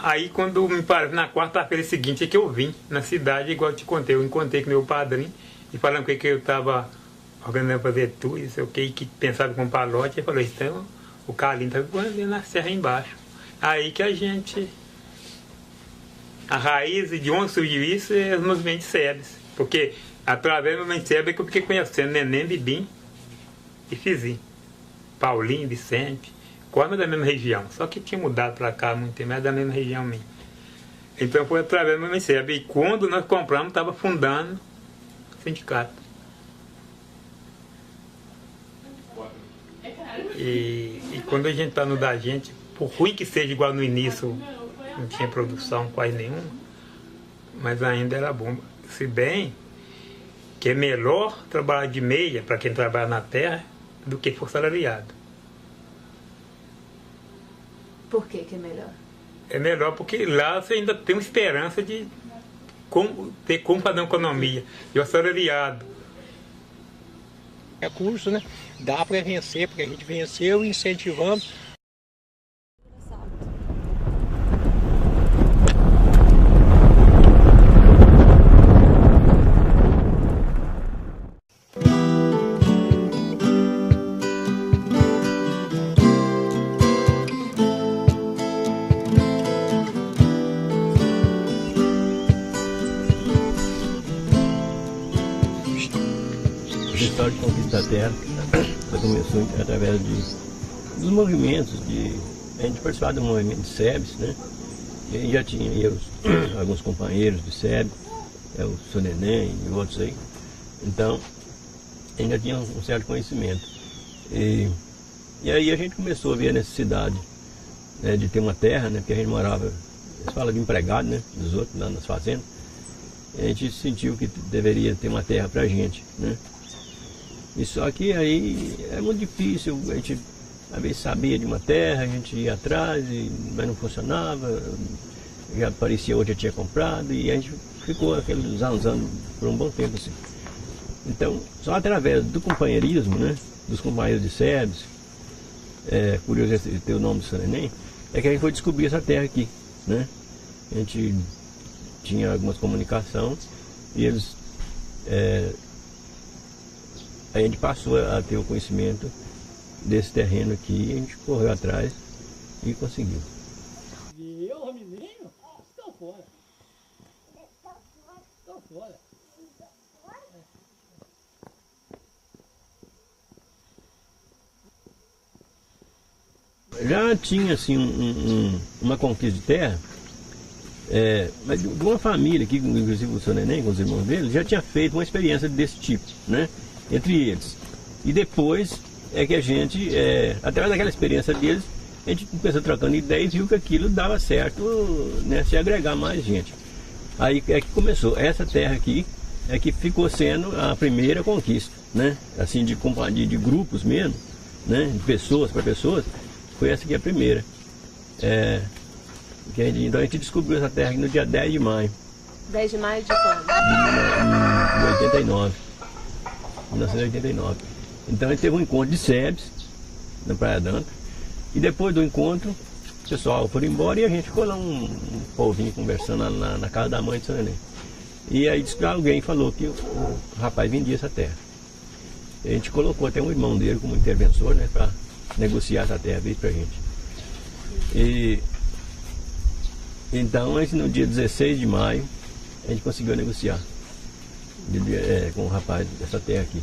Aí quando me parece, na quarta-feira seguinte é que eu vim na cidade, igual eu te contei, eu encontrei com meu padrinho e falando com ele que eu estava organizando para fazer tudo, não sei o que pensava com palote, ele falou, então o Carlinho está ali na serra embaixo. Aí que a gente, a raiz de onde surgiu isso é os movimentos SEBS, porque através do movimento SEBS é que eu fiquei conhecendo Neném, Bibim e Fizinho, Paulinho, Vicente, Cosmo é da mesma região, só que tinha mudado para cá há muito tempo, mas é da mesma região minha. Então foi através do movimento SEBS, e quando nós compramos, estava fundando o sindicato. E quando a gente está no da gente, por ruim que seja igual no início, não tinha produção quase nenhuma, mas ainda era bom. Se bem que é melhor trabalhar de meia para quem trabalha na terra do que for salariado. Por que é melhor? É melhor porque lá você ainda tem uma esperança de ter como fazer uma economia. E o salariado. É curso, né? Dá para vencer, porque a gente venceu e incentivamos. A história de conquista da terra começou através de dos movimentos, a gente participava do movimento de SEBS, né? E já tinha alguns companheiros do SEBS, o Sr. Neném e outros aí. Então, ainda tinha um certo conhecimento. E aí a gente começou a ver a necessidade, né, de ter uma terra, né? Porque a gente morava, eles falam de empregado, né? Dos outros, lá nas fazendas. A gente sentiu que deveria ter uma terra pra gente, né? E só que aí é muito difícil, a gente às vezes sabia de uma terra, a gente ia atrás, mas não funcionava, já aparecia outra, já tinha comprado, e a gente ficou aqueles anos por um bom tempo assim. Então, só através do companheirismo, né, dos companheiros de SEBS, curioso ter o nome do Sr. Neném, é que a gente foi descobrir essa terra aqui, né? A gente tinha algumas comunicações e eles, a gente passou a ter o conhecimento desse terreno aqui, a gente correu atrás e conseguiu. E eu, menino, estou fora. Estou fora. Já tinha assim uma conquista de terra, mas de uma família aqui, inclusive o Sr. Neném, com os irmãos dele, já tinha feito uma experiência desse tipo, né? Entre eles. E depois é que a gente, através daquela experiência deles, a gente começou trocando ideias e viu que aquilo dava certo, né, se agregar mais gente. Aí é que começou. Essa terra aqui é que ficou sendo a primeira conquista, né? Assim, de companhia, de grupos mesmo, né? De pessoas para pessoas, foi essa aqui a primeira. Então a gente descobriu essa terra aqui no dia 10 de maio. 10 de maio de quando? De 89. 1989. Então a gente teve um encontro de SEBS na Praia d'Anta. E depois do encontro, o pessoal foi embora e a gente ficou lá um povinho conversando na casa da mãe de Sr. Neném. E aí disse que alguém falou que o rapaz vendia essa terra. E a gente colocou até um irmão dele como interventor, né, para negociar essa terra veio pra gente. E então no dia 16 de maio a gente conseguiu negociar com o rapaz dessa terra aqui.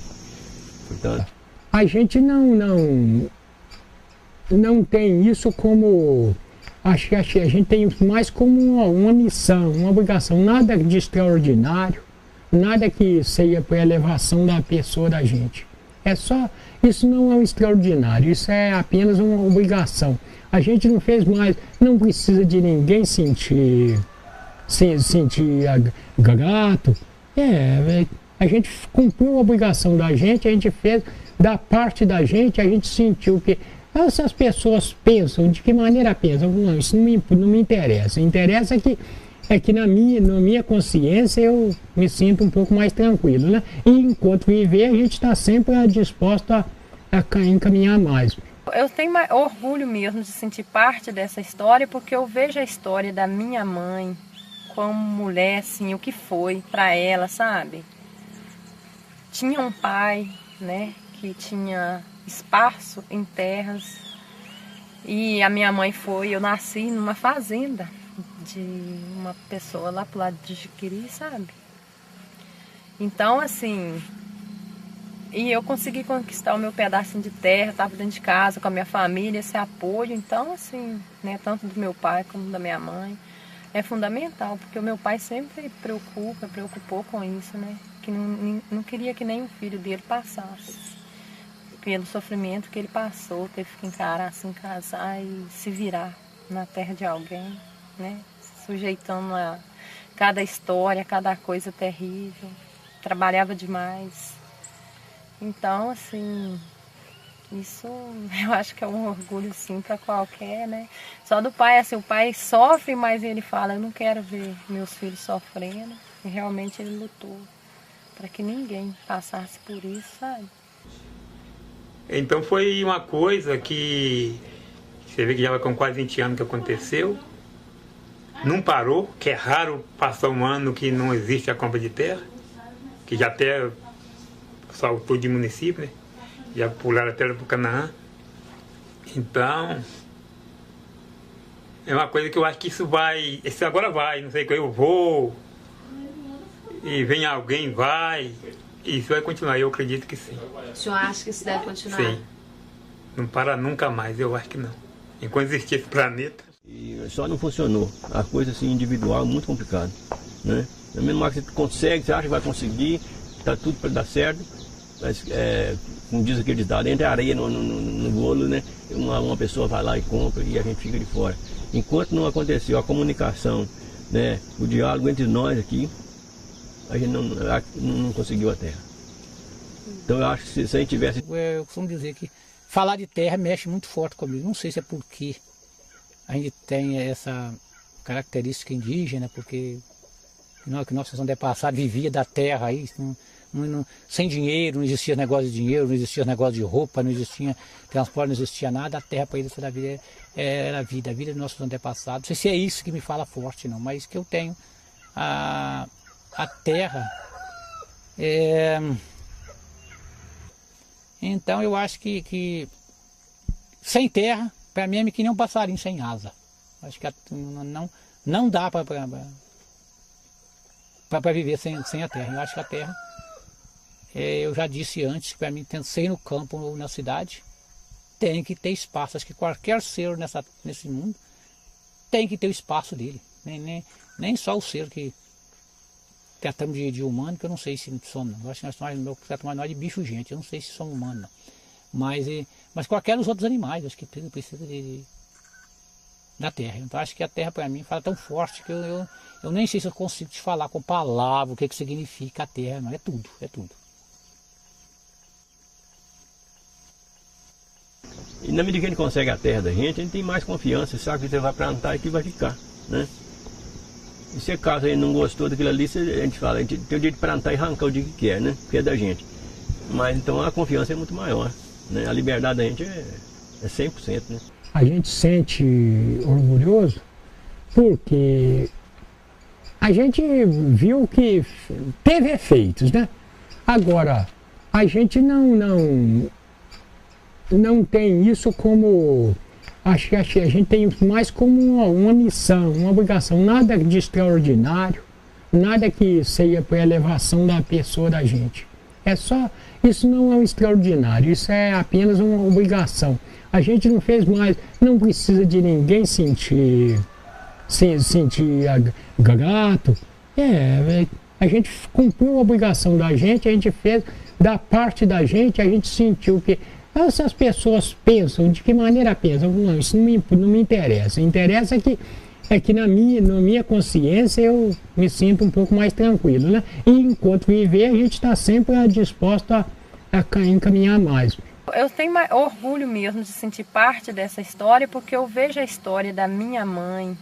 Portanto, a gente não tem isso como, acho que a gente tem mais como uma missão, uma obrigação, nada de extraordinário, nada que seja para elevação da pessoa da gente. É só, isso não é um extraordinário, isso é apenas uma obrigação. A gente não fez mais, não precisa de ninguém sentir grato. A gente cumpriu a obrigação da gente, a gente fez da parte da gente, a gente sentiu que essas pessoas pensam, de que maneira pensam? Não, isso não me interessa. Interessa que na minha consciência eu me sinto um pouco mais tranquilo, né? E enquanto viver, a gente está sempre disposto a encaminhar mais. Eu tenho orgulho mesmo de sentir parte dessa história, porque eu vejo a história da minha mãe como mulher, assim, o que foi para ela, sabe? Tinha um pai, né, que tinha espaço em terras, e a minha mãe eu nasci numa fazenda de uma pessoa lá pro lado de Jiquiri, sabe? Então, assim, e eu consegui conquistar o meu pedacinho de terra, estava dentro de casa com a minha família, esse apoio. Então, assim, né, tanto do meu pai como da minha mãe, é fundamental, porque o meu pai sempre preocupou com isso, né? Que não queria que nenhum filho dele passasse pelo sofrimento que ele passou, teve que encarar, assim, casar e se virar na terra de alguém, né? Sujeitando a cada história, cada coisa terrível, trabalhava demais. Então, assim, isso eu acho que é um orgulho, sim, para qualquer, né? Só do pai, assim, o pai sofre, mas ele fala, eu não quero ver meus filhos sofrendo. E realmente ele lutou para que ninguém passasse por isso, sabe? Então foi uma coisa que você vê que já vai com quase 20 anos que aconteceu. Não parou, que é raro passar um ano que não existe a compra de terra, que já até saltou de município, né? Já pularam a terra para o Canaã. Então, é uma coisa que eu acho que isso agora vai, não sei, que eu vou, e vem alguém, vai, e isso vai continuar, eu acredito que sim. O senhor acha que isso deve continuar? Sim. não para nunca mais, eu acho que não. Enquanto existir esse planeta. E só não funcionou. A coisa assim individual é muito complicada, né? Na mesma hora que você consegue, você acha que vai conseguir, tá tudo para dar certo, mas como diz aquele ditado, entra areia no bolo, né? Uma pessoa vai lá e compra e a gente fica de fora. Enquanto não aconteceu a comunicação, né, o diálogo entre nós aqui, a gente não conseguiu a terra. Então eu acho que se a gente tivesse... Eu costumo dizer que falar de terra mexe muito forte comigo. Não sei se é porque a gente tem essa característica indígena, porque que nossos antepassados viviam da terra aí, sem dinheiro, não existia negócio de dinheiro, não existia negócio de roupa, não existia transporte, não existia nada. A terra para eles era a vida dos nossos antepassados. Não sei se é isso que me fala forte, não, mas que eu tenho a terra. Então eu acho que sem terra, para mim é que nem um passarinho sem asa. Acho que não dá para viver sem a terra. Eu acho que a terra, eu já disse antes, que para mim, ser no campo ou na cidade, tem que ter espaço. Acho que qualquer ser nesse mundo tem que ter o espaço dele. Nem só o ser que tratamos de humano, que eu não sei se somos. Eu acho que nós de bicho gente, eu não sei se somos humanos, não. Mas qualquer dos outros animais, acho que precisa da terra. Então acho que a terra para mim fala tão forte que eu nem sei se eu consigo te falar com palavras o que significa a terra. Não, é tudo, é tudo. E na medida que a gente consegue a terra da gente tem mais confiança, sabe que você vai plantar e que vai ficar, né? E se caso a gente não gostou daquilo ali, a gente fala, a gente tem o direito de plantar e arrancar o dia que quer, né? Porque é da gente. Mas então a confiança é muito maior, né? A liberdade da gente é 100%, né? A gente sente orgulhoso porque a gente viu que teve efeitos, né? Agora, a gente não tem isso como... Acho que a gente tem mais como uma missão, uma obrigação. Nada de extraordinário, nada que seja para elevação da pessoa da gente. É só... Isso não é um extraordinário, isso é apenas uma obrigação. A gente não fez mais, não precisa de ninguém sentir grato. A gente cumpriu a obrigação da gente, a gente fez da parte da gente, a gente sentiu que... Se as pessoas pensam, de que maneira pensam? Não, isso não me interessa. Interessa que na minha consciência eu me sinto um pouco mais tranquilo, né? E enquanto viver, a gente está sempre disposto a encaminhar mais. Eu tenho orgulho mesmo de sentir parte dessa história, porque eu vejo a história da minha mãe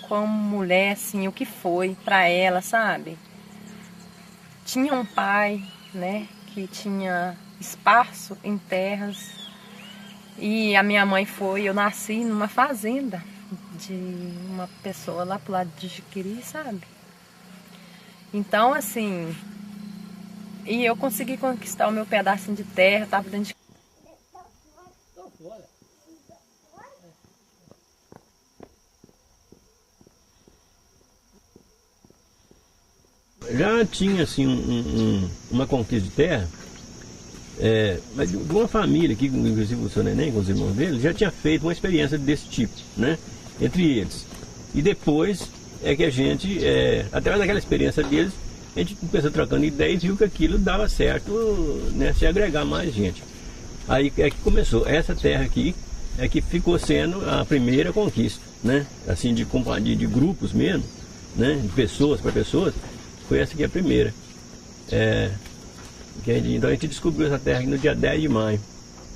como mulher, assim, o que foi para ela, sabe? Tinha um pai, né, que tinha espaço em terras, e a minha mãe eu nasci numa fazenda de uma pessoa lá pro lado de Jiquiri, sabe? Então, assim, e eu consegui conquistar o meu pedacinho de terra, tava dentro de... Já tinha assim uma conquista de terra, mas de uma família aqui, inclusive o seu neném com os irmãos dele, já tinha feito uma experiência desse tipo, né? Entre eles. E depois é que a gente, através daquela experiência deles, a gente começou trocando ideias e viu que aquilo dava certo, né, se agregar mais gente. Aí é que começou. Essa terra aqui é que ficou sendo a primeira conquista, né? Assim, de companhia, de grupos mesmo, né? De pessoas para pessoas, foi essa aqui a primeira. Então a gente descobriu essa terra aqui no dia 10 de maio.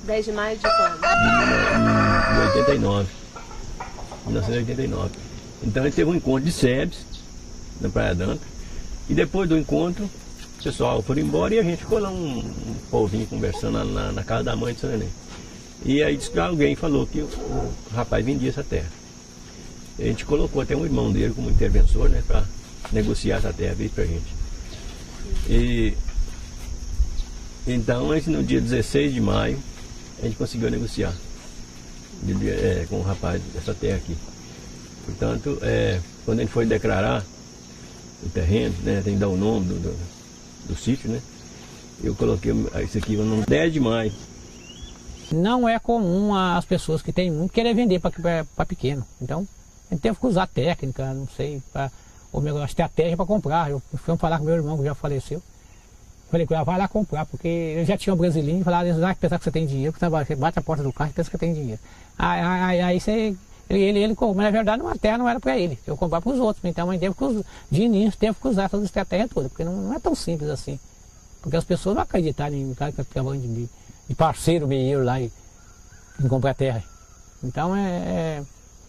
10 de maio de quando? De 89. 1989. Então a gente teve um encontro de SEBS na Praia d'Anta. E depois do encontro, o pessoal foi embora e a gente ficou lá um povinho conversando lá na casa da mãe de seu neném. E aí disse que alguém falou que o rapaz vendia essa terra. E a gente colocou até um irmão dele como interventor, né, para negociar essa terra, veio pra gente. E então, no dia 16 de maio, a gente conseguiu negociar com o rapaz dessa terra aqui. Portanto, quando a gente foi declarar o terreno, né, tem que dar o nome do sítio, né? Eu coloquei isso aqui no 10 de maio. Não é comum as pessoas que têm muito querer vender para pequeno. Então, a gente teve que usar técnica, não sei, ou estratégia para comprar. Eu fui falar com meu irmão que já faleceu. Falei com ele, vai lá comprar, porque eu já tinha um brasileiro e falava, pensar que você tem dinheiro, você bate a porta do carro e pensa que tem dinheiro. Aí você, ele mas na verdade uma terra não era para ele, eu comprava para os outros. Então a gente de início teve que usar essas estratégias todas, porque não é tão simples assim. Porque as pessoas não acreditaram em um cara que está trabalhando de parceiro meio lá em comprar terra. Então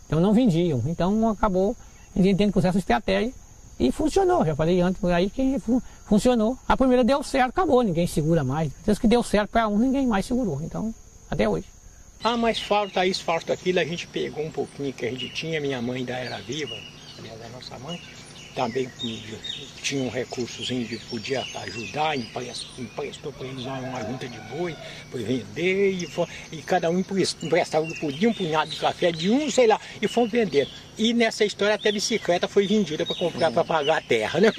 então não vendiam. Então acabou a gente tendo que usar essa estratégia e funcionou. Já falei antes aí que funcionou. A primeira deu certo, acabou, ninguém segura mais. Desde que deu certo para um, ninguém mais segurou. Então, até hoje. Mas falta isso, falta aquilo, a gente pegou um pouquinho que a gente tinha, minha mãe ainda era viva, aliás, a nossa mãe, também tinha um recursozinho que podia ajudar, emprestou para eles uma junta de boi para vender, e cada um emprestava o que podia, um punhado de café de um, sei lá, e fomos vendendo. E nessa história até a bicicleta foi vendida para comprar, para pagar a terra, né?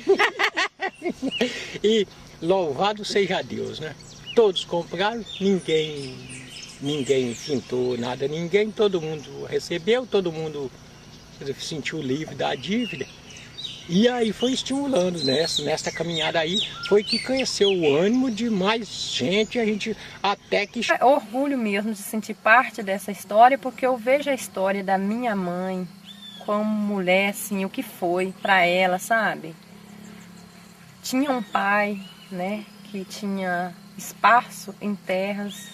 E louvado seja Deus, né? Todos compraram, ninguém fintou nada, todo mundo recebeu, todo mundo se sentiu livre da dívida. E aí foi estimulando nessa caminhada aí, foi que cresceu o ânimo de mais gente, a gente até que... É orgulho mesmo de sentir parte dessa história, porque eu vejo a história da minha mãe como mulher, assim, o que foi para ela, sabe? Tinha um pai, né, que tinha espaço em terras,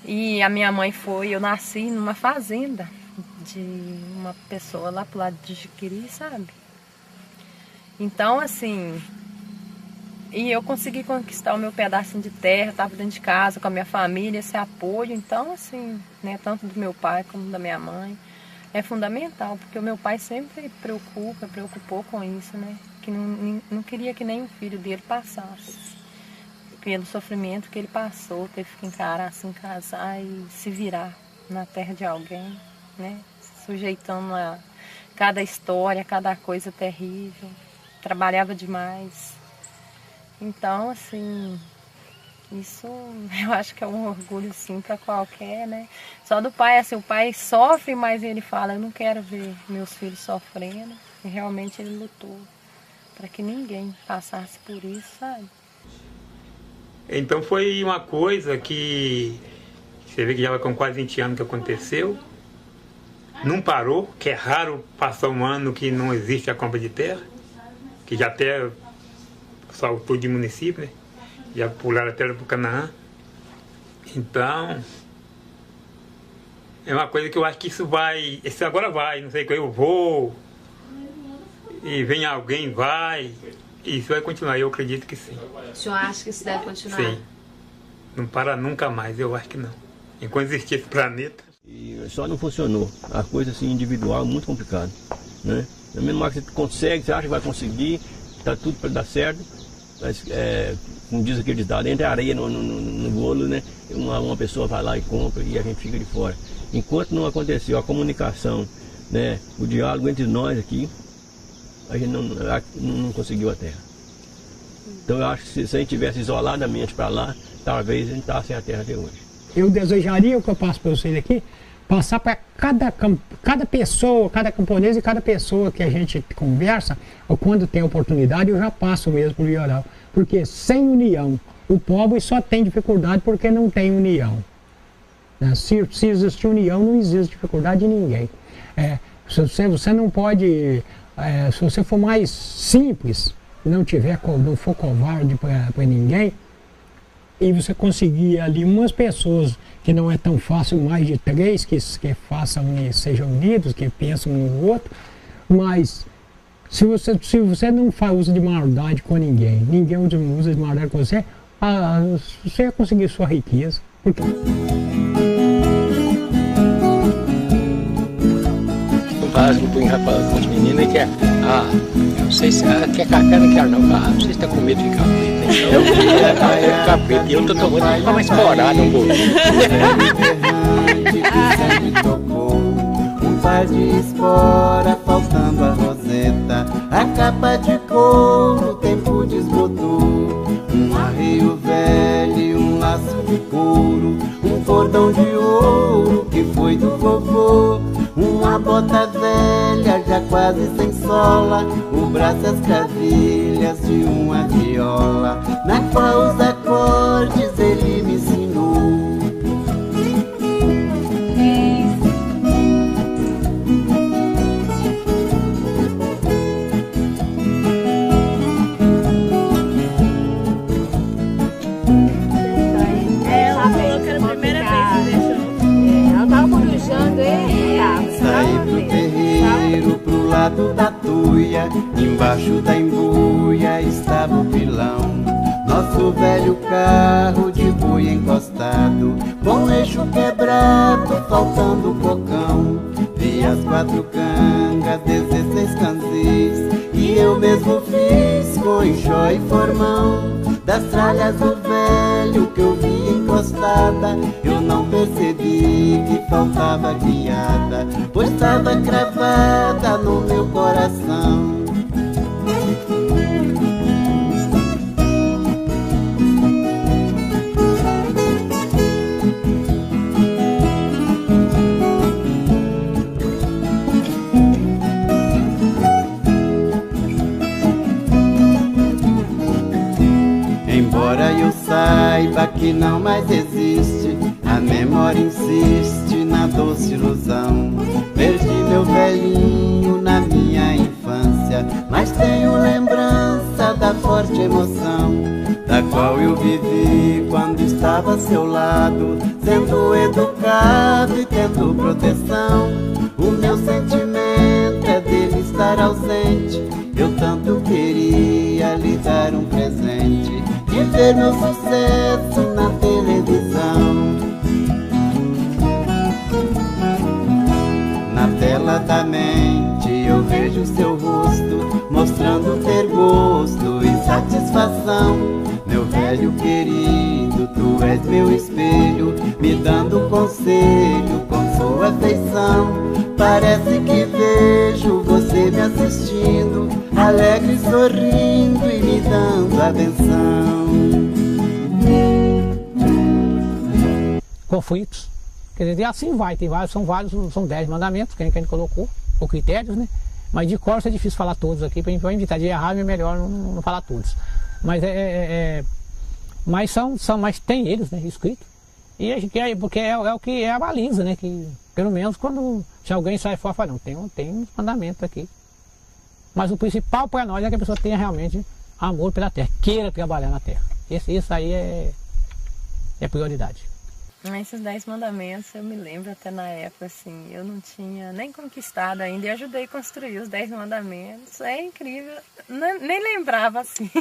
e a minha mãe eu nasci numa fazenda de uma pessoa lá pro lado de Jiquiri, sabe? Então, assim, e eu consegui conquistar o meu pedacinho de terra, estava dentro de casa com a minha família, esse apoio. Então, assim, né, tanto do meu pai como da minha mãe, é fundamental, porque o meu pai sempre preocupou com isso, né? Que não queria que nem o filho dele passasse pelo sofrimento que ele passou, teve que encarar, assim, casar e se virar na terra de alguém, né? Sujeitando a cada história, cada coisa terrível. Trabalhava demais. Então, assim, isso eu acho que é um orgulho, sim, para qualquer, né? Só do pai, assim, o pai sofre, mas ele fala, eu não quero ver meus filhos sofrendo. E realmente ele lutou para que ninguém passasse por isso, sabe? Então foi uma coisa que você vê que já vai com quase 20 anos que aconteceu. Não parou, que é raro passar um ano que não existe a compra de terra, que já até saltou de município, né? Já pularam a terra para o Canaã. Então, é uma coisa que eu acho que isso agora vai, não sei, que eu vou, e vem alguém, vai, e isso vai continuar, eu acredito que sim. O senhor acha que isso deve continuar? Sim, não para nunca mais, eu acho que não. Enquanto existir esse planeta. E só não funcionou, a coisa assim individual é muito complicada, né? Na mesma hora que você consegue, você acha que vai conseguir, está tudo para dar certo, mas como diz aquele ditado, entra areia no bolo, né? Uma pessoa vai lá e compra e a gente fica de fora. Enquanto não aconteceu a comunicação, né, o diálogo entre nós aqui, a gente não conseguiu a terra. Então eu acho que se a gente tivesse isoladamente para lá, talvez a gente estasse sem a terra até hoje. Eu desejaria, o que eu passo para vocês aqui, passar para cada pessoa, cada camponês e cada pessoa que a gente conversa, ou quando tem oportunidade, eu já passo mesmo para o litoral. Porque sem união, o pobre só tem dificuldade porque não tem união. Se existir união, não existe dificuldade de ninguém. Você não pode, se você for mais simples, não for covarde para ninguém, e você conseguir ali umas pessoas que não é tão fácil, mais de 3 que sejam unidos, que pensam um no outro, mas se você não faz uso de maldade com ninguém usa de maldade com você, você vai conseguir sua riqueza. Porque... Não põe rapaz com as meninas que não sei se quer café, não quero não, não sei se está com medo de capeta. Eu queria capeta e eu tô tomando uma esporada um pouco. Um par de espora faltando a roseta, a capa de couro, o tempo desbotou. Um arreio velho, um laço de couro, um cordão quase sem sola, o braço as cravilhas de uma viola, na qual os acordes ele me ensinou. Saí pro terreiro, pro lado da tuia, embaixo da embuia estava o pilão. Nosso velho carro de boi encostado, com eixo quebrado, faltando cocão. Vi as 4 cangas, 16 canzis, e eu mesmo fiz com enxó e formão. Das tralhas do velho que eu vi encostada, eu não percebi que faltava guiada, pois estava cravada no meu coração. Embora eu saiba que não mais existe, a memória insiste na doce ilusão. Perdi meu velhinho na minha infância, mas tenho lembrança da forte emoção, da qual eu vivi quando estava a seu lado, sendo educado e tendo proteção. O meu sentimento é dele estar ausente, eu tanto queria lhe dar um presente e ver meu sucesso na televisão. Na tela da mente eu vejo seu rosto, mostrando ter gosto e satisfação. Meu velho querido, tu és meu espelho, me dando conselho com sua afeição. Parece que vejo você me assistindo, alegre, sorrindo e me dando a benção. Conflitos. Quer dizer, assim vai, tem vários, são 10 mandamentos que a gente colocou, ou critérios, né? Mas de cor é difícil falar todos aqui, para evitar de errar, é melhor não falar todos. Mas mas tem eles, né, escrito. E a gente, porque é o que é a baliza, né? Que pelo menos quando se alguém sai fora, fala, não, tem uns mandamentos aqui. Mas o principal para nós é que a pessoa tenha realmente amor pela terra, queira trabalhar na terra. Isso aí é prioridade. Esses 10 mandamentos, eu me lembro até na época, assim, eu não tinha nem conquistado ainda e ajudei a construir os 10 mandamentos. É incrível, nem lembrava assim.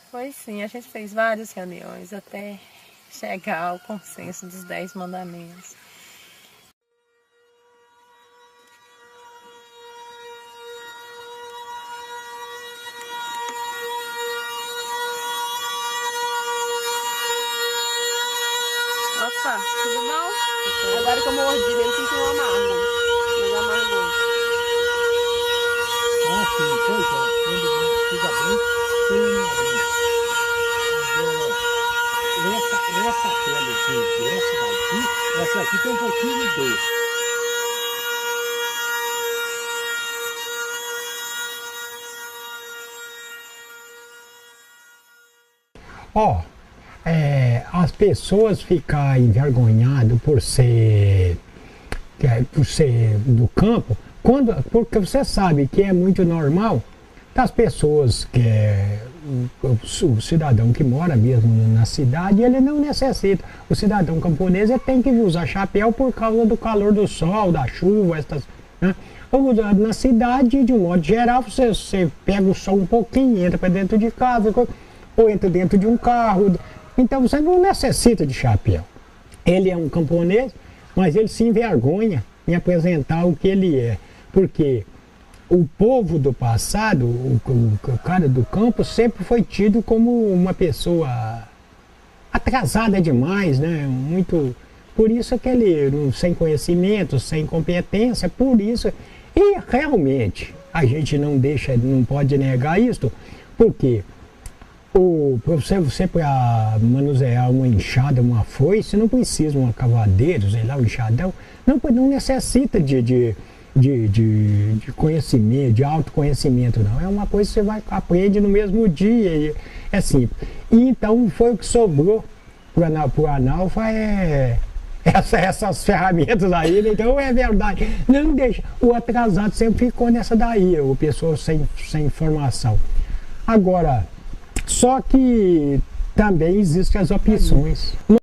Foi sim, a gente fez várias reuniões até chegar ao consenso dos 10 mandamentos. Opa, tudo bom? Agora que eu mordi, ele sentiu um amargo. Mas amargou. Ah, sim, pois é. Quando fica bem, tem essa pelezinha, essa daqui tem um pouquinho de doce. As pessoas ficam envergonhadas por ser do campo, porque você sabe que é muito normal das pessoas o cidadão que mora mesmo na cidade, ele não necessita. O cidadão camponês ele tem que usar chapéu por causa do calor do sol, da chuva, né? Na cidade, de um modo geral, você pega o sol um pouquinho, entra para dentro de casa, ou entra dentro de um carro. Então você não necessita de chapéu. Ele é um camponês, mas ele se envergonha em apresentar o que ele é. Porque o povo do passado, o cara do campo, sempre foi tido como uma pessoa atrasada demais, né? Por isso que ele, sem conhecimento, sem competência, por isso. E realmente, a gente não pode negar isso, porque você para manusear uma enxada, uma foice, não precisa uma cavadeira, sei lá, um enxadão, não necessita de de conhecimento, de autoconhecimento, não. É uma coisa que você aprende no mesmo dia, é simples. E então foi o que sobrou para o Analfa, essas ferramentas aí, né? Então é verdade. Não deixa. O atrasado sempre ficou nessa daí, o pessoal sem informação. Agora, só que também existem as opções.